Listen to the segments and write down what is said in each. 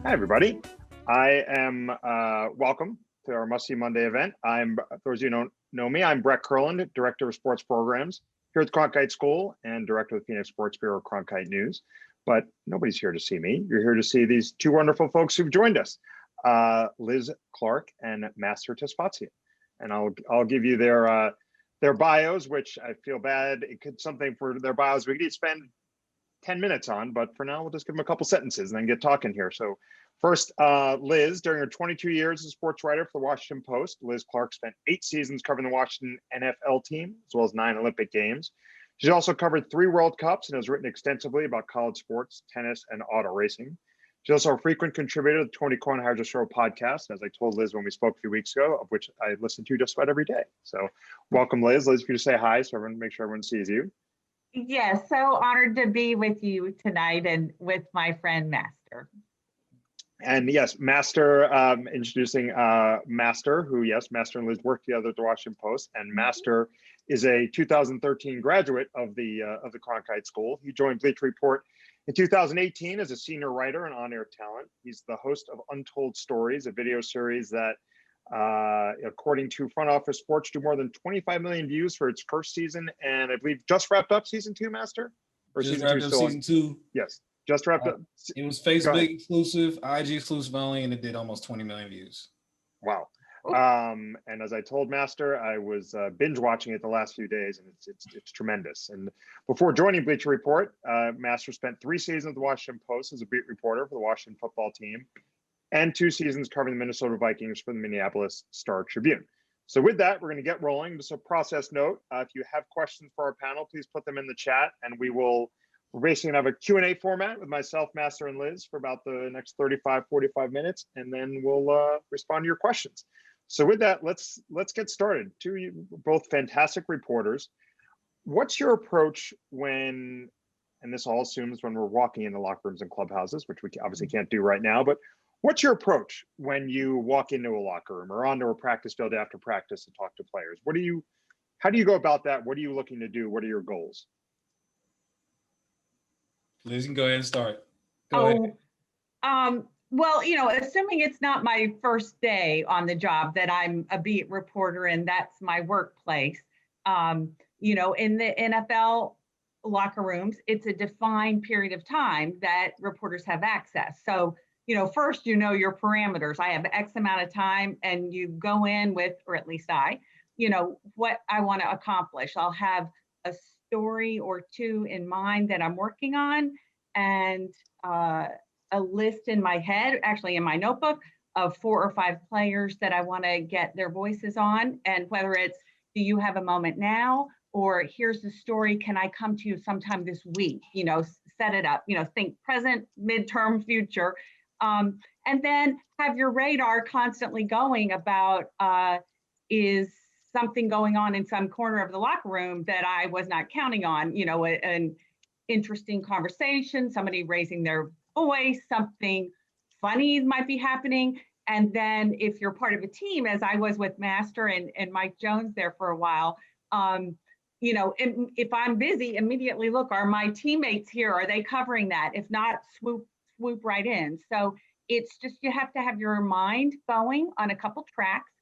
Hi, everybody. I am welcome to our Must See Monday event. For those of you who don't know me, I'm Brett Kurland, Director of Sports Programs here at the Cronkite School and Director of the Phoenix Sports Bureau, Cronkite News. But nobody's here to see me. You're here to see these two wonderful folks who've joined us, Liz Clarke and Master Tesfatsion. And I'll give you their bios, which I feel bad. It could something for their bios we could spend 10 minutes on, but for now, we'll just give them a couple sentences and then get talking here. So first, Liz, during her 22 years as a sports writer for the Washington Post, Liz Clarke spent 8 seasons covering the Washington NFL team, as well as 9 Olympic Games. She's also covered 3 World Cups and has written extensively about college sports, tennis, and auto racing. She's also a frequent contributor to the Tony Kornheiser Show podcast, as I told Liz when we spoke a few weeks ago, of which I listen to just about every day. So welcome, Liz. Liz, if you to say hi, so everyone make sure everyone sees you. Yes, so honored to be with you tonight and with my friend Master. And yes, Master, introducing Master, who, yes, Master and Liz worked together at the Washington Post, and Master is a 2013 graduate of the Cronkite School. He joined Bleacher Report in 2018 as a senior writer and on-air talent. He's the host of Untold Stories, a video series that, according to Front Office Sports, drew more than 25 million views for its first season, and I believe just wrapped up season 2, Master? Or just wrapped up season 2. Yes, just wrapped up. It was Facebook exclusive, IG exclusive only, and it did almost 20 million views. Wow. And as I told Master, I was binge watching it the last few days, and it's tremendous. And before joining Bleacher Report, Master spent 3 seasons at the Washington Post as a beat reporter for the Washington football team, and 2 seasons covering the Minnesota Vikings for the Minneapolis Star-Tribune. So with that, we're going to get rolling. Just a process note, if you have questions for our panel, please put them in the chat, and we're basically going to have a Q&A format with myself, Master, and Liz for about the next 35, 45 minutes, and then we'll respond to your questions. So with that, let's get started. Two of you, both fantastic reporters. What's your approach when, and this all assumes when we're walking into locker rooms and clubhouses, which we obviously can't do right now, but what's your approach when you walk into a locker room or onto a practice field after practice to talk to players? How do you go about that? What are you looking to do? What are your goals? Liz, you can go ahead and start. Go ahead. Well, assuming it's not my first day on the job, that I'm a beat reporter and that's my workplace. In the NFL locker rooms, it's a defined period of time that reporters have access. So, first, your parameters. I have X amount of time, and you go in with, or at least I, what I want to accomplish. I'll have a story or 2 in mind that I'm working on, and a list in my head, actually in my notebook, of 4 or 5 players that I want to get their voices on. And whether it's, do you have a moment now? Or here's the story, can I come to you sometime this week? Set it up, think present, midterm, future. And then have your radar constantly going about, is something going on in some corner of the locker room that I was not counting on, an interesting conversation, somebody raising their voice, something funny might be happening. And then if you're part of a team, as I was with Master and Mike Jones there for a while, if I'm busy, immediately look, are my teammates here? Are they covering that? If not, swoop right in. So it's just, you have to have your mind going on a couple tracks,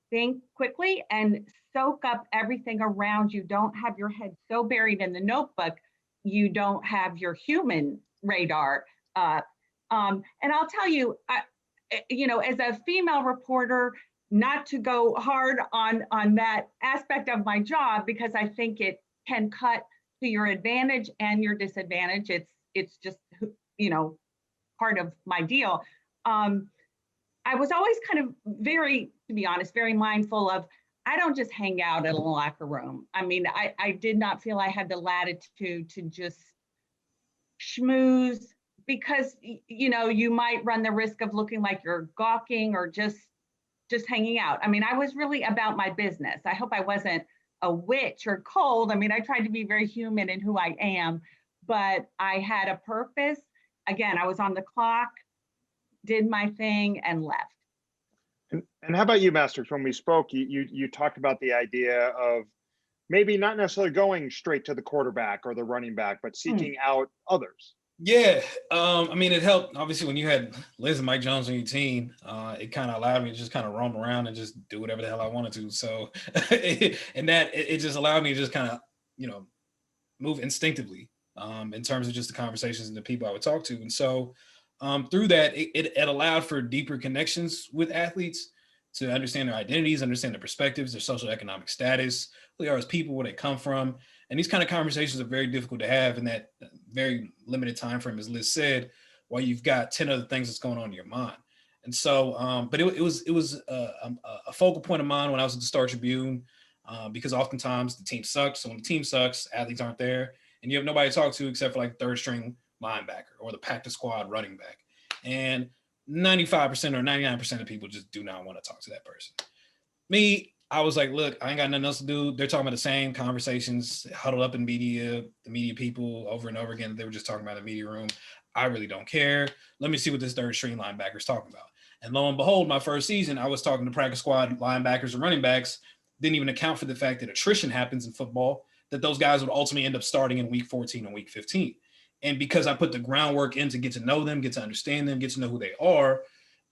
think quickly and soak up everything around you. Don't have your head so buried in the notebook, you don't have your human radar. And I'll tell you, as a female reporter, not to go hard on that aspect of my job, because I think it can cut to your advantage and your disadvantage. It's just, part of my deal. I was always kind of to be honest, very mindful of, I don't just hang out in a locker room. I mean, I did not feel I had the latitude to just schmooze, because, you might run the risk of looking like you're gawking or just hanging out. I mean, I was really about my business. I hope I wasn't a witch or cold. I mean, I tried to be very human in who I am, but I had a purpose. Again, I was on the clock, did my thing, and left. And how about you, Master? When we spoke, you talked about the idea of maybe not necessarily going straight to the quarterback or the running back, but seeking out others. Yeah, I mean, it helped. Obviously, when you had Liz and Mike Jones on your team, it kind of allowed me to just kind of roam around and just do whatever the hell I wanted to. So, and that it just allowed me to just kind of, move instinctively in terms of just the conversations and the people I would talk to. And so, through that, it allowed for deeper connections with athletes to understand their identities, understand their perspectives, their social economic status, who they are as people, where they come from. And these kind of conversations are very difficult to have in that very limited time frame, as Liz said, while you've got 10 other things that's going on in your mind. And so, but it was a focal point of mine when I was at the Star Tribune, because oftentimes the team sucks. So when the team sucks, athletes aren't there, and you have nobody to talk to except for like third string linebacker or the practice squad running back. And 95% or 99% of people just do not want to talk to that person. Me, I was like, look, I ain't got nothing else to do. They're talking about the same conversations huddled up in media, the media people over and over again. They were just talking about the media room. I really don't care. Let me see what this third string linebacker is talking about. And lo and behold, my first season, I was talking to practice squad linebackers and running backs. Didn't even account for the fact that attrition happens in football, that those guys would ultimately end up starting in week 14 and week 15. And because I put the groundwork in to get to know them, get to understand them, get to know who they are,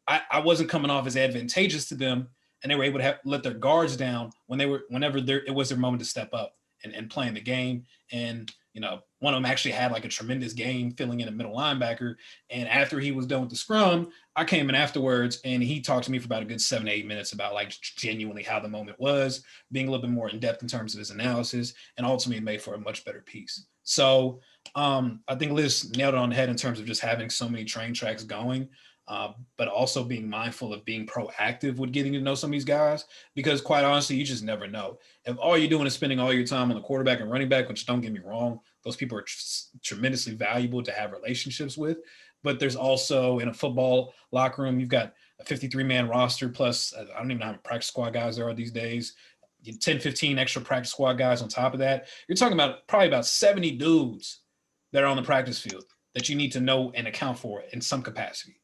I wasn't coming off as advantageous to them, and they were able to let their guards down whenever it was their moment to step up and play in the game. And one of them actually had like a tremendous game filling in a middle linebacker. And after he was done with the scrum, I came in afterwards and he talked to me for about a good 7 to 8 minutes about like genuinely how the moment was, being a little bit more in depth in terms of his analysis, and ultimately made for a much better piece. So I think Liz nailed it on the head in terms of just having so many train tracks going. But also being mindful of being proactive with getting to know some of these guys, because quite honestly, you just never know. If all you're doing is spending all your time on the quarterback and running back, which don't get me wrong, those people are tremendously valuable to have relationships with. But there's also in a football locker room, you've got a 53-man roster plus, I don't even know how many practice squad guys there are these days, 10, 15 extra practice squad guys on top of that. You're talking about probably about 70 dudes that are on the practice field that you need to know and account for in some capacity.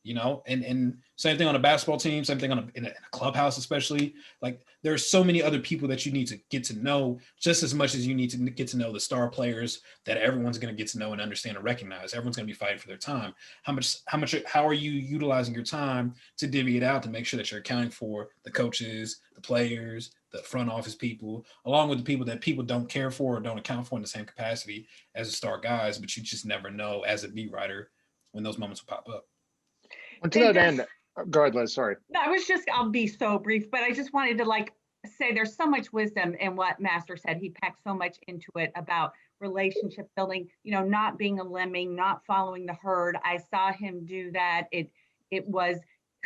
And same thing on a basketball team, same thing in a clubhouse, especially. Like there's so many other people that you need to get to know just as much as you need to get to know the star players that everyone's going to get to know and understand and recognize. Everyone's going to be fighting for their time. How are you utilizing your time to divvy it out to make sure that you're accounting for the coaches, the players, the front office people, along with the people that people don't care for or don't account for in the same capacity as the star guys, but you just never know as a beat writer when those moments will pop up. And to that end, go ahead, Liz, sorry. No, I'll be so brief, but I just wanted to say there's so much wisdom in what Master said. He packed so much into it about relationship building, not being a lemming, not following the herd. I saw him do that. It was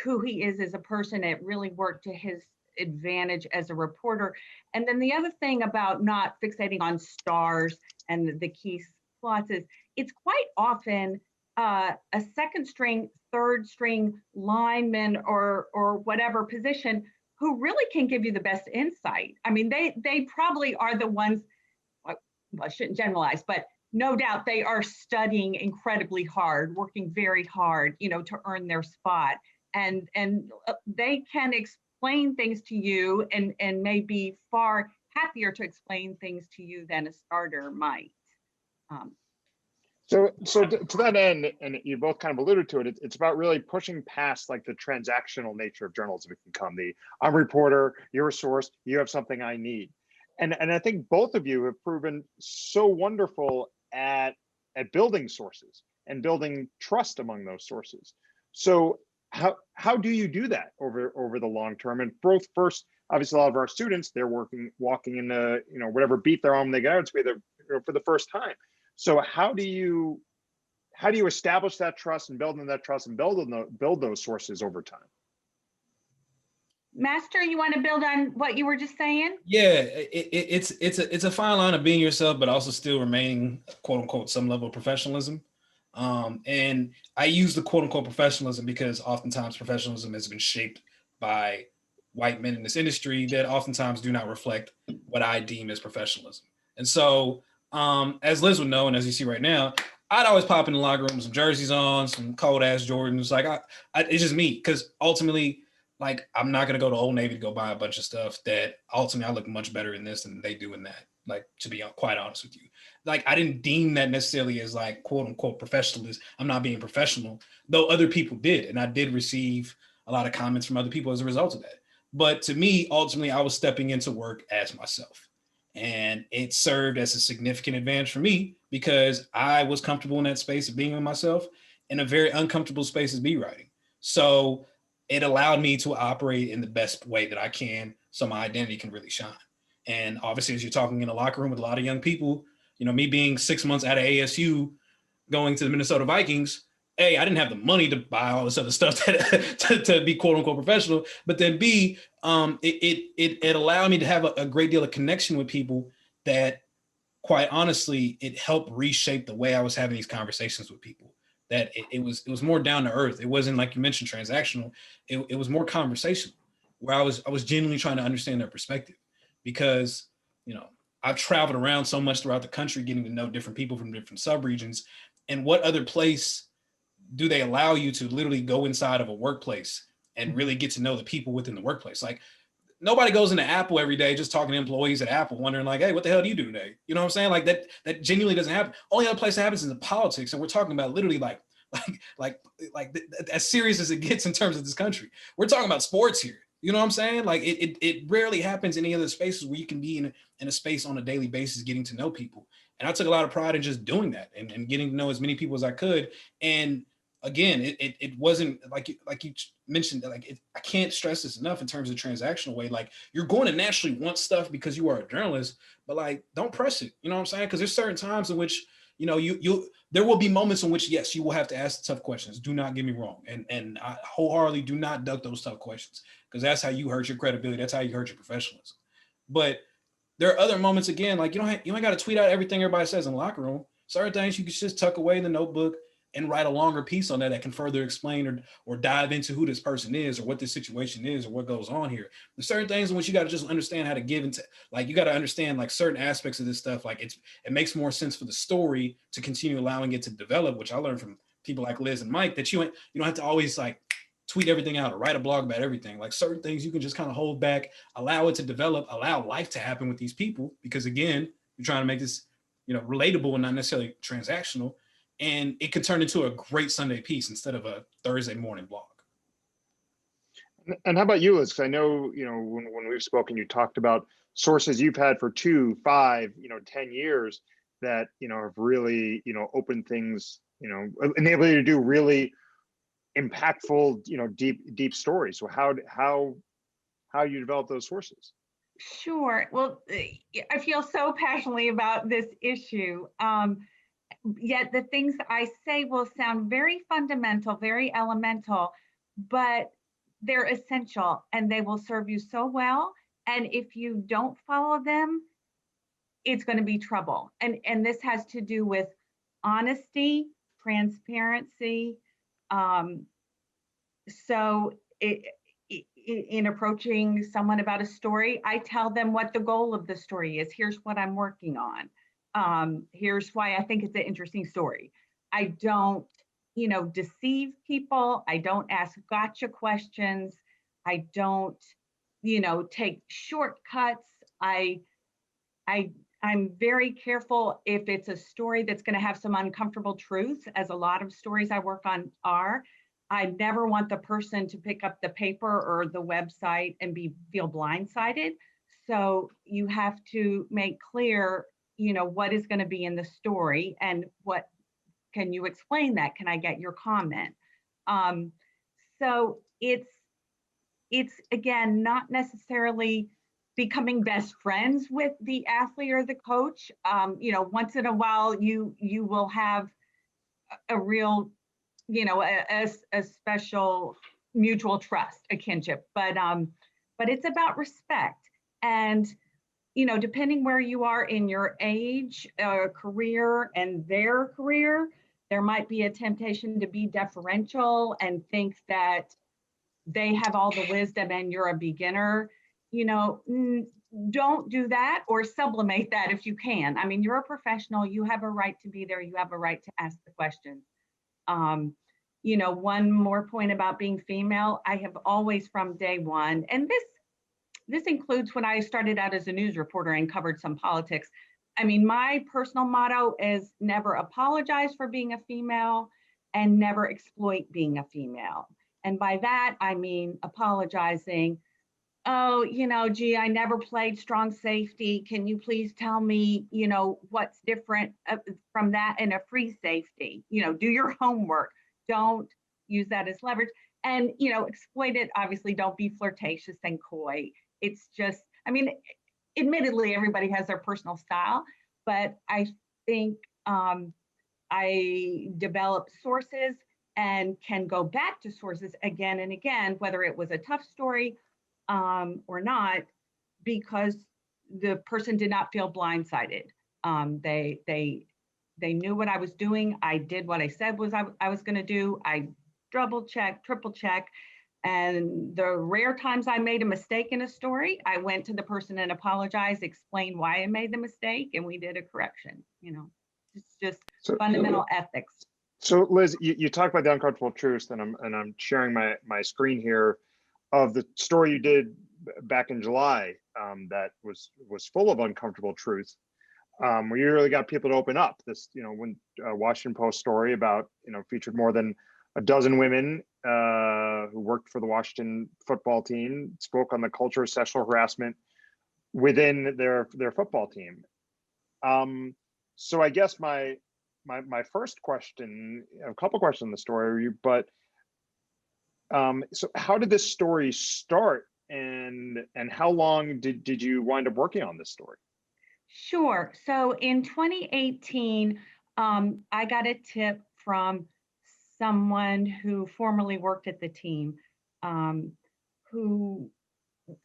who he is as a person. It really worked to his advantage as a reporter. And then the other thing about not fixating on stars and the key slots is it's quite often a second string, third string lineman or whatever position who really can give you the best insight. I mean, they probably are the ones, well, I shouldn't generalize, but no doubt they are studying incredibly hard, working very hard, to earn their spot. And they can explain things to you and may be far happier to explain things to you than a starter might. So to that end, and you both kind of alluded to it, it's about really pushing past like the transactional nature of journalism. It can come I'm a reporter, you're a source, you have something I need. And I think both of you have proven so wonderful at building sources and building trust among those sources. So how do you do that over the long term? And both, first, obviously a lot of our students, they're walking into whatever beat they're on when they get out to be there for the first time. So how do you establish that trust and build those sources over time? Master, you want to build on what you were just saying? Yeah, it's a fine line of being yourself, but also still remaining quote unquote some level of professionalism. And I use the quote unquote professionalism because oftentimes professionalism has been shaped by white men in this industry that oftentimes do not reflect what I deem as professionalism. And so as Liz would know, and as you see right now, I'd always pop in the locker room with some jerseys on, some cold ass Jordans. Like it's just me, because ultimately, like I'm not gonna go to Old Navy to go buy a bunch of stuff that ultimately I look much better in this than they do in that. like, to be quite honest with you. Like, I didn't deem that necessarily as like quote unquote professionalism. I'm not being professional, though other people did. And I did receive a lot of comments from other people as a result of that. But to me, ultimately, I was stepping into work as myself. And it served as a significant advantage for me because I was comfortable in that space of being with myself, in a very uncomfortable space as be writing. So it allowed me to operate in the best way that I can so my identity can really shine. And obviously, as you're talking in a locker room with a lot of young people, you know, me being 6 months out of ASU, going to the Minnesota Vikings, A, I didn't have the money to buy all this other stuff to be quote unquote professional, but then B, it allowed me to have a great deal of connection with people that, quite honestly, it helped reshape the way I was having these conversations with people. That it was more down to earth. It wasn't, like you mentioned, transactional. It was more conversational, where I was genuinely trying to understand their perspective, because, you know, I've traveled around so much throughout the country, getting to know different people from different subregions. And what other place do they allow you to literally go inside of a workplace and really get to know the people within the workplace? Like, nobody goes into Apple every day just talking to employees at Apple, wondering like, hey, what the hell do you do today? You know what I'm saying? Like, that genuinely doesn't happen. Only other place that happens is in politics. And we're talking about literally like as serious as it gets in terms of this country. We're talking about sports here. You know what I'm saying? Like, it rarely happens in any other spaces where you can be in a space on a daily basis, getting to know people. And I took a lot of pride in just doing that and getting to know as many people as I could. And again, it wasn't like you mentioned, like, I can't stress this enough in terms of transactional way. Like, you're going to naturally want stuff because you are a journalist, but like, don't press it. You know what I'm saying? Because there's certain times in which, you know, there will be moments in which, yes, you will have to ask tough questions. Do not get me wrong. And I wholeheartedly do not duck those tough questions, because that's how you hurt your credibility. That's how you hurt your professionalism. But there are other moments, again, like, you ain't got to tweet out everything everybody says in the locker room. Certain things you can just tuck away in the notebook and write a longer piece on that can further explain or dive into who this person is, or what this situation is, or what goes on here. There's certain things in which you got to just understand how to give into, like, you got to understand like certain aspects of this stuff. Like, it makes more sense for the story to continue allowing it to develop, which I learned from people like Liz and Mike, that you don't have to always like tweet everything out or write a blog about everything. Like, certain things you can just kind of hold back, allow it to develop, allow life to happen with these people, because again, you're trying to make this, you know, relatable and not necessarily transactional. And it could turn into a great Sunday piece instead of a Thursday morning blog. And how about you, Liz? Because I know, you know, when we've spoken, you talked about sources you've had for 2, 5, 10 years that, have really, opened things, enabled you to do really impactful, deep stories. So how you develop those sources? Sure. Well, I feel so passionately about this issue. Yet the things I say will sound very fundamental, very elemental, but they're essential and they will serve you so well. And if you don't follow them, it's going to be trouble. And this has to do with honesty, transparency. So in approaching someone about a story, I tell them what the goal of the story is. Here's what I'm working on. Here's why I think it's an interesting story. I don't, deceive people. I don't ask gotcha questions. I don't, take shortcuts. I'm very careful if it's a story that's going to have some uncomfortable truths, as a lot of stories I work on are. I never want the person to pick up the paper or the website and feel blindsided. So you have to make clear, what is going to be in the story and what can you explain that? Can I get your comment? So it's again, not necessarily becoming best friends with the athlete or the coach. Once in a while you will have a real, a special mutual trust, a kinship, but it's about respect. And depending where you are in your age, career, and their career, there might be a temptation to be deferential and think that they have all the wisdom and you're a beginner. Don't do that, or sublimate that if you can. I mean, you're a professional, you have a right to be there, you have a right to ask the questions. One more point about being female, I have always from day one, and this includes when I started out as a news reporter and covered some politics. I mean, my personal motto is never apologize for being a female and never exploit being a female. And by that, I mean apologizing. Oh, gee, I never played strong safety. Can you please tell me, what's different from that in a free safety? Do your homework. Don't use that as leverage. And, exploit it. Obviously, don't be flirtatious and coy. It's just, I mean, admittedly, everybody has their personal style, but I think I developed sources and can go back to sources again and again, whether it was a tough story or not, because the person did not feel blindsided. They knew what I was doing. I did what I said I was going to do. I double check, triple check. And the rare times I made a mistake in a story, I went to the person and apologized, explained why I made the mistake, and we did a correction. It's just fundamental ethics. So Liz, you talked about the uncomfortable truths, and I'm sharing my screen here of the story you did back in July that was full of uncomfortable truths, where you really got people to open up. This, when Washington Post story about, featured more than a dozen women who worked for the Washington football team, spoke on the culture of sexual harassment within their football team. So I guess my first question, a couple questions on the story, but so how did this story start, and how long did you wind up working on this story? Sure. So in 2018, I got a tip from someone who formerly worked at the team, who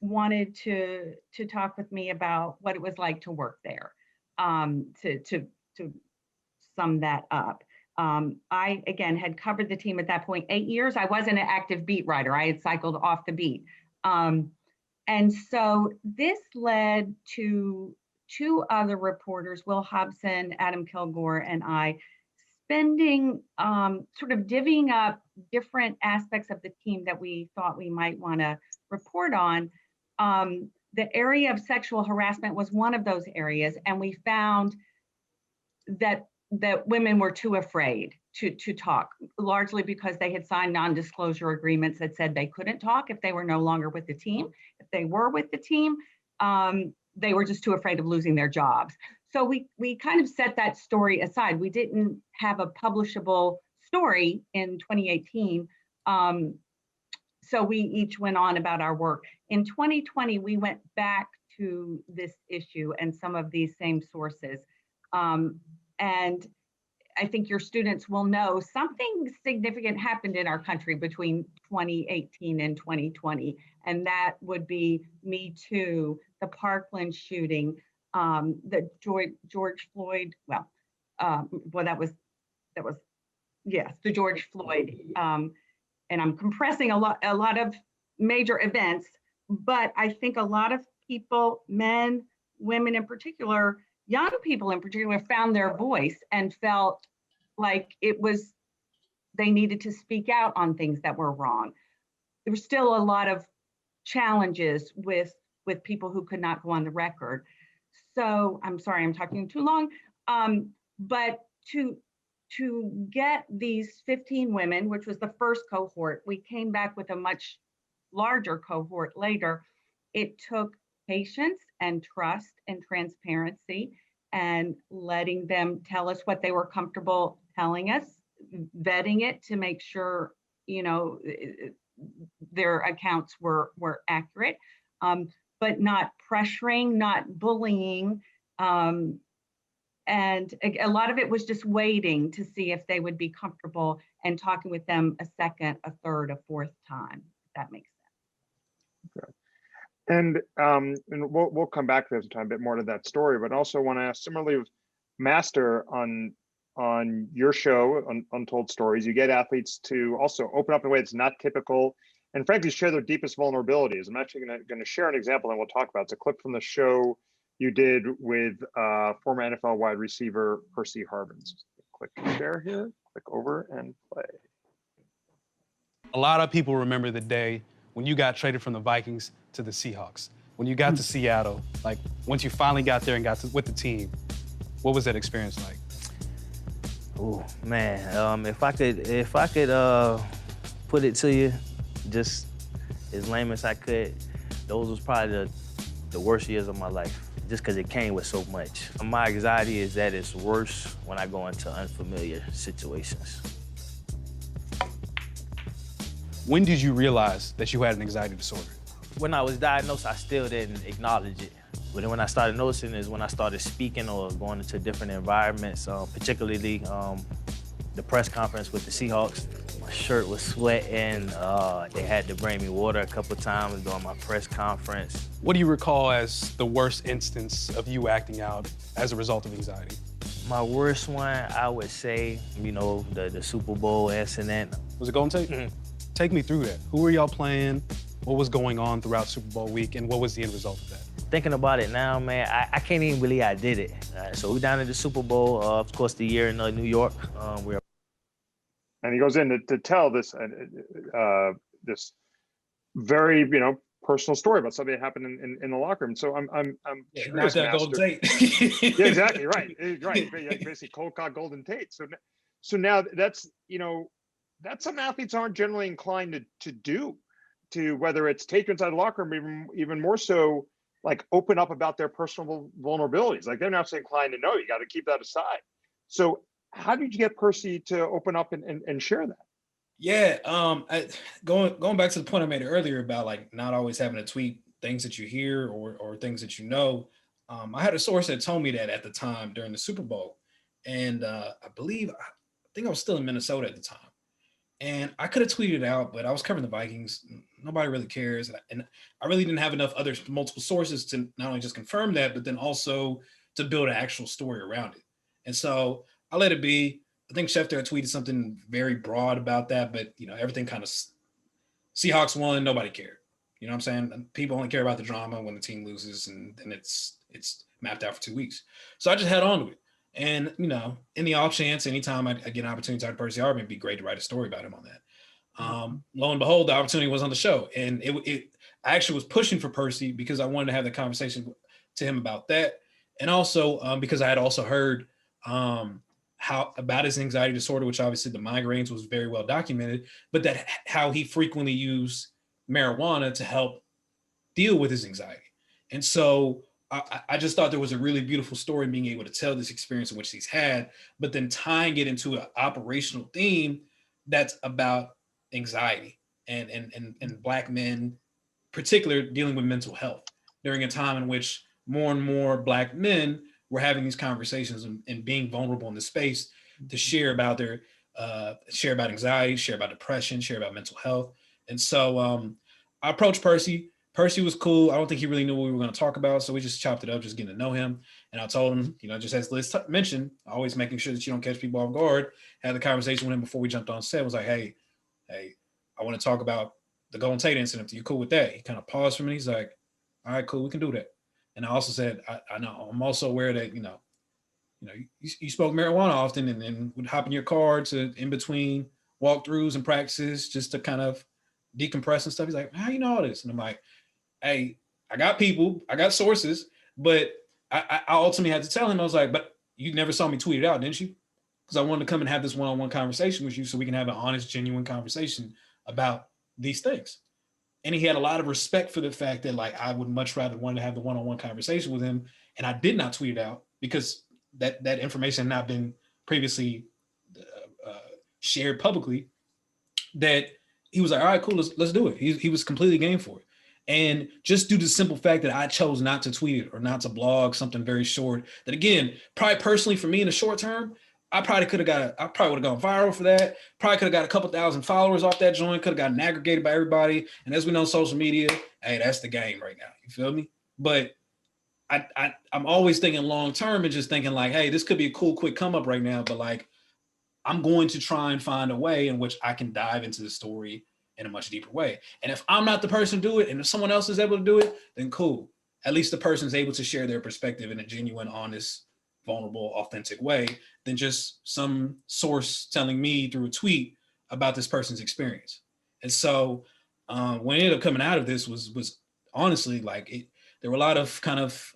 wanted to talk with me about what it was like to work there. To sum that up, I, again, had covered the team at that point 8 years. I wasn't an active beat writer. I had cycled off the beat. And so this led to two other reporters, Will Hobson, Adam Kilgore, and I, spending sort of divvying up different aspects of the team that we thought we might want to report on. The area of sexual harassment was one of those areas, and we found that women were too afraid to talk, largely because they had signed non-disclosure agreements that said they couldn't talk if they were no longer with the team. If they were with the team, they were just too afraid of losing their jobs. So we kind of set that story aside. We didn't have a publishable story in 2018. So we each went on about our work. In 2020, we went back to this issue and some of these same sources. And I think your students will know something significant happened in our country between 2018 and 2020. And that would be Me Too, the Parkland shooting, the George Floyd, yes, the George Floyd. And I'm compressing a lot of major events, but I think a lot of people, men, women in particular, young people in particular, found their voice and felt like they needed to speak out on things that were wrong. There was still a lot of challenges with people who could not go on the record. So I'm sorry, I'm talking too long, but to get these 15 women, which was the first cohort, we came back with a much larger cohort later. It took patience and trust and transparency and letting them tell us what they were comfortable telling us, vetting it to make sure, their accounts were accurate, but not pressuring, not bullying. And a lot of it was just waiting to see if they would be comfortable and talking with them a second, a third, a fourth time, if that makes sense. Okay. And we'll come back to this time a bit more to that story, but also want to ask, similarly with Master, on your show, Untold Stories, you get athletes to also open up in a way that's not typical and frankly share their deepest vulnerabilities. I'm actually going to share an example and we'll talk about it. It's a clip from the show you did with former NFL wide receiver Percy Harvins. Click share here, click over and play. A lot of people remember the day when you got traded from the Vikings to the Seahawks. when you got to Seattle, like once you finally got there and got with the team, what was that experience like? Oh man, if I could put it to you, just as lame as I could, those was probably the worst years of my life, just because it came with so much. My anxiety is that it's worse when I go into unfamiliar situations. When did you realize that you had an anxiety disorder? When I was diagnosed, I still didn't acknowledge it. But then when I started noticing is when I started speaking or going into different environments, particularly the press conference with the Seahawks. My shirt was sweating. They had to bring me water a couple times during my press conference. What do you recall as the worst instance of you acting out as a result of anxiety? My worst one, I would say, the Super Bowl incident. Was it Golden Tate? Mm-hmm. Take me through that. Who were y'all playing? What was going on throughout Super Bowl week, and what was the end result of that? Thinking about it now, man, I can't even believe I did it. So we're down at the Super Bowl, of course, the year in New York. And he goes in to tell this this very personal story about something that happened in the locker room. So I'm curious, not that Golden Tate. Yeah, exactly right. Basically cold cock Golden Tate. So now that's that's some athletes aren't generally inclined to do, to whether it's take you inside the locker room, even more so, like open up about their personal vulnerabilities. Like they're not so inclined to know. You got to keep that aside. So how did you get Percy to open up and share that? Yeah, going back to the point I made earlier about like not always having to tweet things that you hear or things that you know. I had a source that told me that at the time during the Super Bowl, and I think I was still in Minnesota at the time. And I could have tweeted it out, but I was covering the Vikings. Nobody really cares. And I really didn't have enough multiple sources to not only just confirm that, but then also to build an actual story around it. And so I let it be. I think Schefter had tweeted something very broad about that, but everything kind of Seahawks won, nobody cared. You know what I'm saying? People only care about the drama when the team loses, and it's mapped out for 2 weeks. So I just had on to it. And, in the off chance, anytime I get an opportunity to talk to Percy Harvin, it'd be great to write a story about him on that. Lo and behold, the opportunity was on the show. And I actually was pushing for Percy because I wanted to have the conversation to him about that. And also because I had also heard how about his anxiety disorder, which obviously the migraines was very well documented, but that how he frequently used marijuana to help deal with his anxiety. And so I just thought there was a really beautiful story being able to tell this experience in which he's had, but then tying it into an operational theme that's about anxiety and Black men, particularly dealing with mental health during a time in which more and more Black men were having these conversations and being vulnerable in the space to share about their share about anxiety, share about depression, share about mental health. And so I approached Percy. Percy was cool. I don't think he really knew what we were going to talk about. So we just chopped it up, just getting to know him. And I told him, just as Liz mentioned, always making sure that you don't catch people off guard. Had the conversation with him before we jumped on set. Was like, hey, I want to talk about the Golden Tate incident. Are you cool with that? He kind of paused for me. He's like, all right, cool. We can do that. And I also said, I know I'm also aware that, you smoke marijuana often and would hop in your car to in between walkthroughs and practices just to kind of decompress and stuff. He's like, how you know all this? And I'm like, hey, I got people, I got sources, but I ultimately had to tell him, I was like, but you never saw me tweet it out, didn't you? Because I wanted to come and have this one-on-one conversation with you so we can have an honest, genuine conversation about these things. And he had a lot of respect for the fact that like, I would much rather want to have the one-on-one conversation with him. And I did not tweet it out because that information had not been previously shared publicly, that he was like, all right, cool, let's do it. He was completely game for it. And just due to the simple fact that I chose not to tweet it or not to blog something very short, that again, probably personally for me in the short term, I probably would have gone viral for that. Probably could have got a couple thousand followers off that joint, could have gotten aggregated by everybody. And as we know, social media, hey, that's the game right now. You feel me? But I'm always thinking long term and just thinking like, hey, this could be a cool, quick come up right now. But like, I'm going to try and find a way in which I can dive into the story in a much deeper way. And if I'm not the person to do it, and if someone else is able to do it, then cool. At least the person's able to share their perspective in a genuine, honest, vulnerable, authentic way than just some source telling me through a tweet about this person's experience. And so when it ended up coming out of this was honestly like there were a lot of kind of,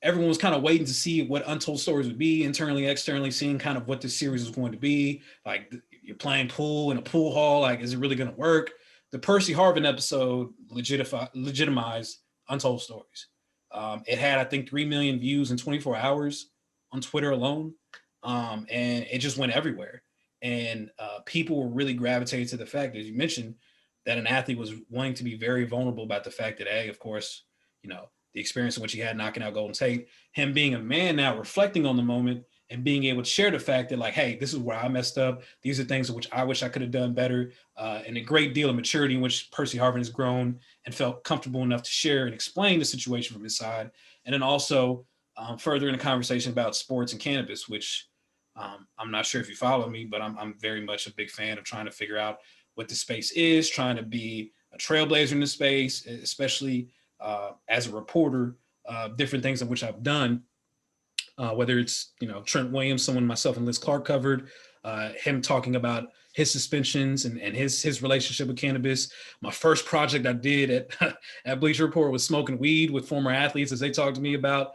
everyone was kind of waiting to see what Untold Stories would be internally, externally, seeing kind of what this series was going to be. Like, you're playing pool in a pool hall. Like, is it really going to work? The Percy Harvin episode legitimized Untold Stories. It had, I think, 3 million views in 24 hours on Twitter alone. And it just went everywhere. And people were really gravitated to the fact, as you mentioned, that an athlete was wanting to be very vulnerable about the fact that, of course, the experience in which he had knocking out Golden Tate, him being a man now reflecting on the moment and being able to share the fact that, like, hey, this is where I messed up. These are things in which I wish I could have done better, and a great deal of maturity in which Percy Harvin has grown and felt comfortable enough to share and explain the situation from his side. And then also further in the conversation about sports and cannabis, which I'm not sure if you follow me, but I'm very much a big fan of trying to figure out what the space is, trying to be a trailblazer in the space, especially as a reporter, different things in which I've done, whether it's, Trent Williams, someone myself and Liz Clarke covered, him talking about his suspensions and his relationship with cannabis. My first project I did at Bleacher Report was smoking weed with former athletes as they talked to me about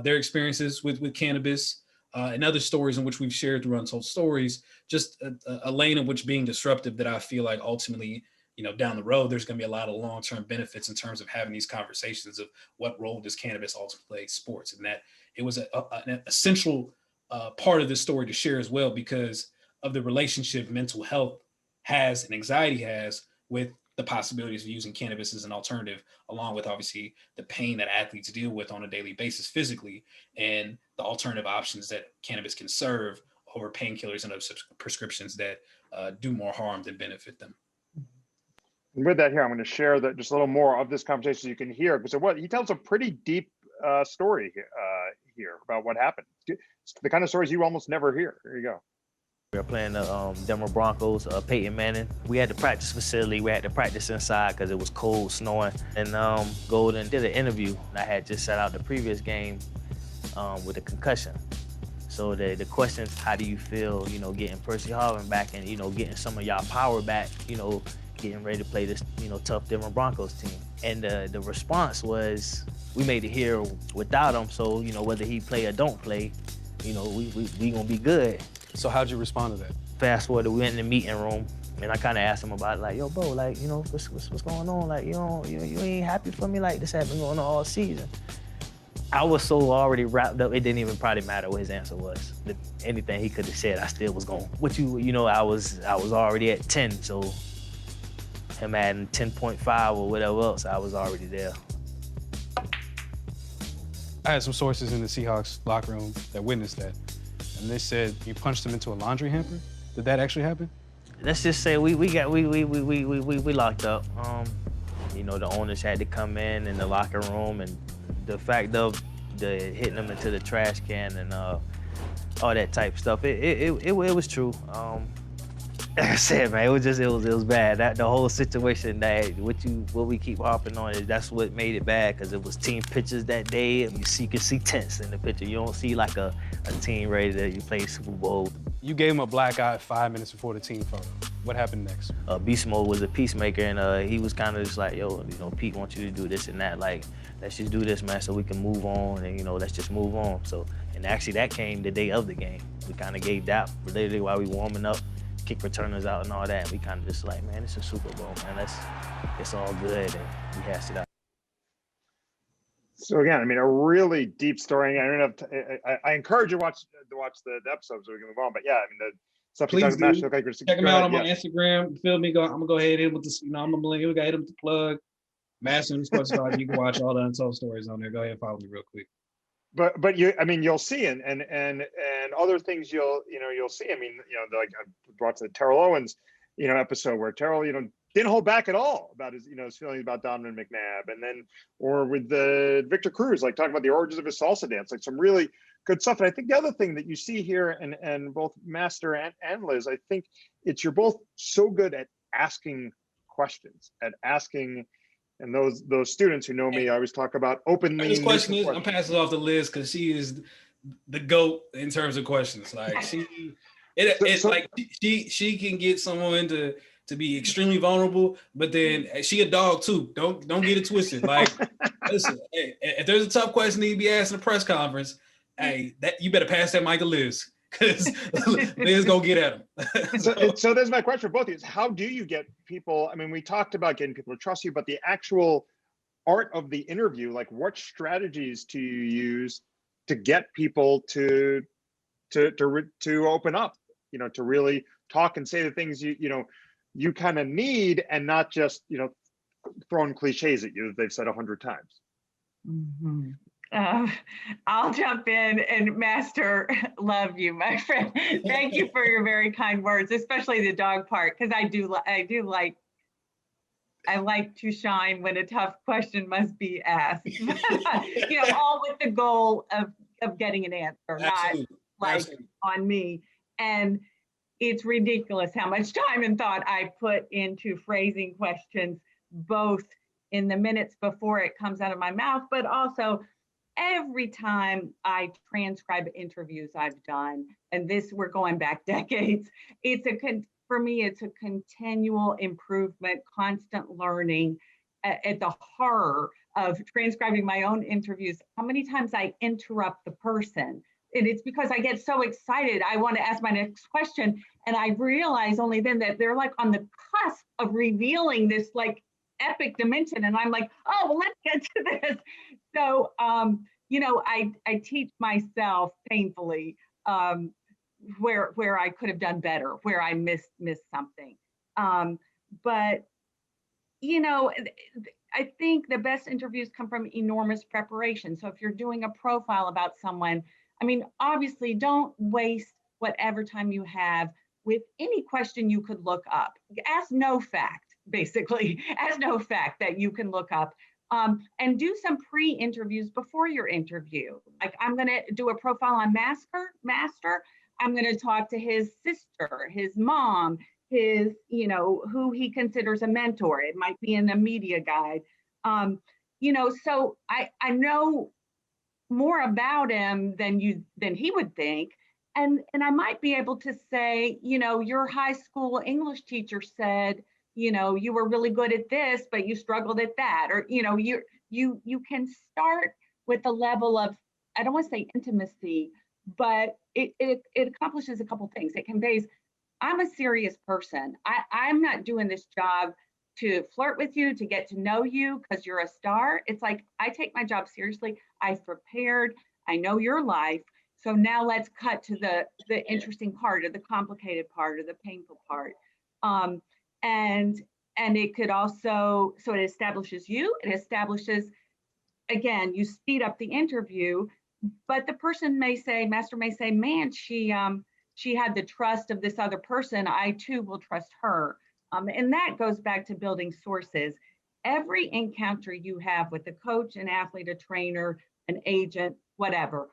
their experiences with cannabis, and other stories in which we've shared through Untold Stories, just a lane of which being disruptive that I feel like ultimately, down the road, there's going to be a lot of long-term benefits in terms of having these conversations of what role does cannabis ultimately play in sports, and that it was an essential part of this story to share as well because of the relationship mental health has and anxiety has with the possibilities of using cannabis as an alternative, along with obviously the pain that athletes deal with on a daily basis physically, and the alternative options that cannabis can serve over painkillers and other prescriptions that do more harm than benefit them. And with that here, I'm going to share just a little more of this conversation so you can hear, because he tells a pretty deep story here about what happened. It's the kind of stories you almost never hear. Here you go. We were playing the Denver Broncos, Peyton Manning. We had the practice facility. We had to practice inside because it was cold, snowing. And Golden did an interview. I had just set out the previous game with a concussion. So the questions, how do you feel, getting Percy Harvin back and, getting some of y'all power back, getting ready to play this, tough Denver Broncos team. And the response was, we made it here without him. So, whether he play or don't play, we gonna be good. So how'd you respond to that? Fast forward, we went in the meeting room, and I kind of asked him about it, like, yo, bro, like, what's going on? Like, you ain't happy for me? Like, this has been going on all season. I was so already wrapped up, it didn't even probably matter what his answer was. Anything he could have said, I still was going. I was already at 10, so him adding 10.5 or whatever else, I was already there. I had some sources in the Seahawks locker room that witnessed that. And they said you punched him into a laundry hamper. Did that actually happen? Let's just say we locked up. The owners had to come in the locker room, and the fact of the hitting them into the trash can and all that type of stuff, it was true. Like I said, man, it was bad. The whole situation, that what we keep harping on is that's what made it bad, because it was team pictures that day. And you can see tents in the picture. You don't see like a team ready to play Super Bowl. You gave him a black eye 5 minutes before the team photo. What happened next? Beast Mode was a peacemaker, and he was kind of just like, yo, Pete wants you to do this and that. Like, let's just do this, man, so we can move on, and let's just move on. So, and actually that came the day of the game. We kind of gave that literally while we warming up, kick returners out and all that. And we kind of just like, man, it's a Super Bowl, man. It's all good, and we hashed it out. So again, a really deep story. I don't know. I encourage you to watch the episode so we can move on. But yeah, the stuff Please you do. talk about. Check them out on my Instagram. You feel me? I'm gonna go ahead and hit him with this. I'm a millennial. We got to hit him with the plug. Master Tesfatsion. You can watch all the Untold Stories on there. Go ahead and follow me real quick. But you'll see and other things you'll see. Like I watched the Terrell Owens episode where Terrell didn't hold back at all about his his feelings about Donovan McNabb, and then or with the Victor Cruz, like talking about the origins of his salsa dance, like some really good stuff. And I think the other thing that you see here, and both Master and Liz, I think you're both so good at asking questions, and those students who know me, I always talk about openly. This question is, I'm passing it off to Liz because she is the GOAT in terms of questions. Like she can get someone to to be extremely vulnerable, but then she a dog too. Don't get it twisted. Like, listen, hey, if there's a tough question that you be asked in a press conference, hey, that you better pass that mic to Liz, because Liz gonna get at him. So there's my question for both of you. How do you get people? I mean, we talked about getting people to trust you, but the actual art of the interview, like what strategies do you use to get people to open up, to really talk and say the things you kind of need, and not just throwing cliches at you that they've said 100 times. Mm-hmm. I'll jump in, and Master, love you, my friend. Thank you for your very kind words, especially the dog part, because I like to shine when a tough question must be asked. All with the goal of getting an answer, Absolutely. not like Absolutely. on me. And it's ridiculous how much time and thought I put into phrasing questions, both in the minutes before it comes out of my mouth, but also every time I transcribe interviews I've done. And we're going back decades. For me, it's a continual improvement, constant learning. At the horror of transcribing my own interviews, how many times I interrupt the person. And it's because I get so excited. I want to ask my next question. And I realize only then that they're like on the cusp of revealing this like epic dimension. And I'm like, oh, well, let's get to this. So, I teach myself painfully where I could have done better, where I missed something. But I think the best interviews come from enormous preparation. So if you're doing a profile about someone, I mean, obviously don't waste whatever time you have with any question you could look up. Ask no fact, basically. Ask no fact that you can look up. And do some pre-interviews before your interview. Like, I'm going to do a profile on Master. I'm going to talk to his sister, his mom, his, who he considers a mentor. It might be in a media guide. So I know more about him than he would think. And I might be able to say, your high school English teacher said, you were really good at this, but you struggled at that. Or, you can start with a level of, I don't want to say intimacy, but it accomplishes a couple things. It conveys, I'm a serious person. I'm not doing this job to flirt with you, to get to know you because you're a star. It's like, I take my job seriously. I've prepared. I know your life. So now let's cut to the interesting part, or the complicated part, or the painful part. And it could also, so it establishes you, it establishes, again, you speed up the interview, but the person may say, Master may say, man, she had the trust of this other person. I too will trust her. And that goes back to building sources. Every encounter you have with a coach, an athlete, a trainer, an agent, whatever,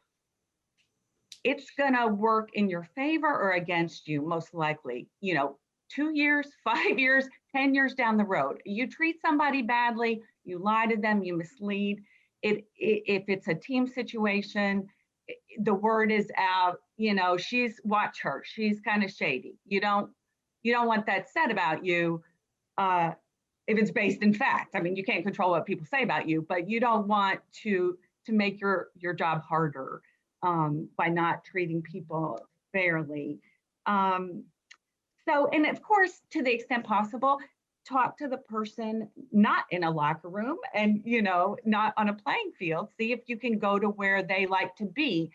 it's gonna work in your favor or against you, most likely. 2 years, 5 years, 10 years down the road, you treat somebody badly, you lie to them, you mislead. If it's a team situation, the word is out, watch her, she's kind of shady. You don't want that said about you if it's based in fact. I mean, you can't control what people say about you, but you don't want to make your job harder by not treating people fairly. So, and of course, to the extent possible, talk to the person not in a locker room and, not on a playing field. See if you can go to where they like to be.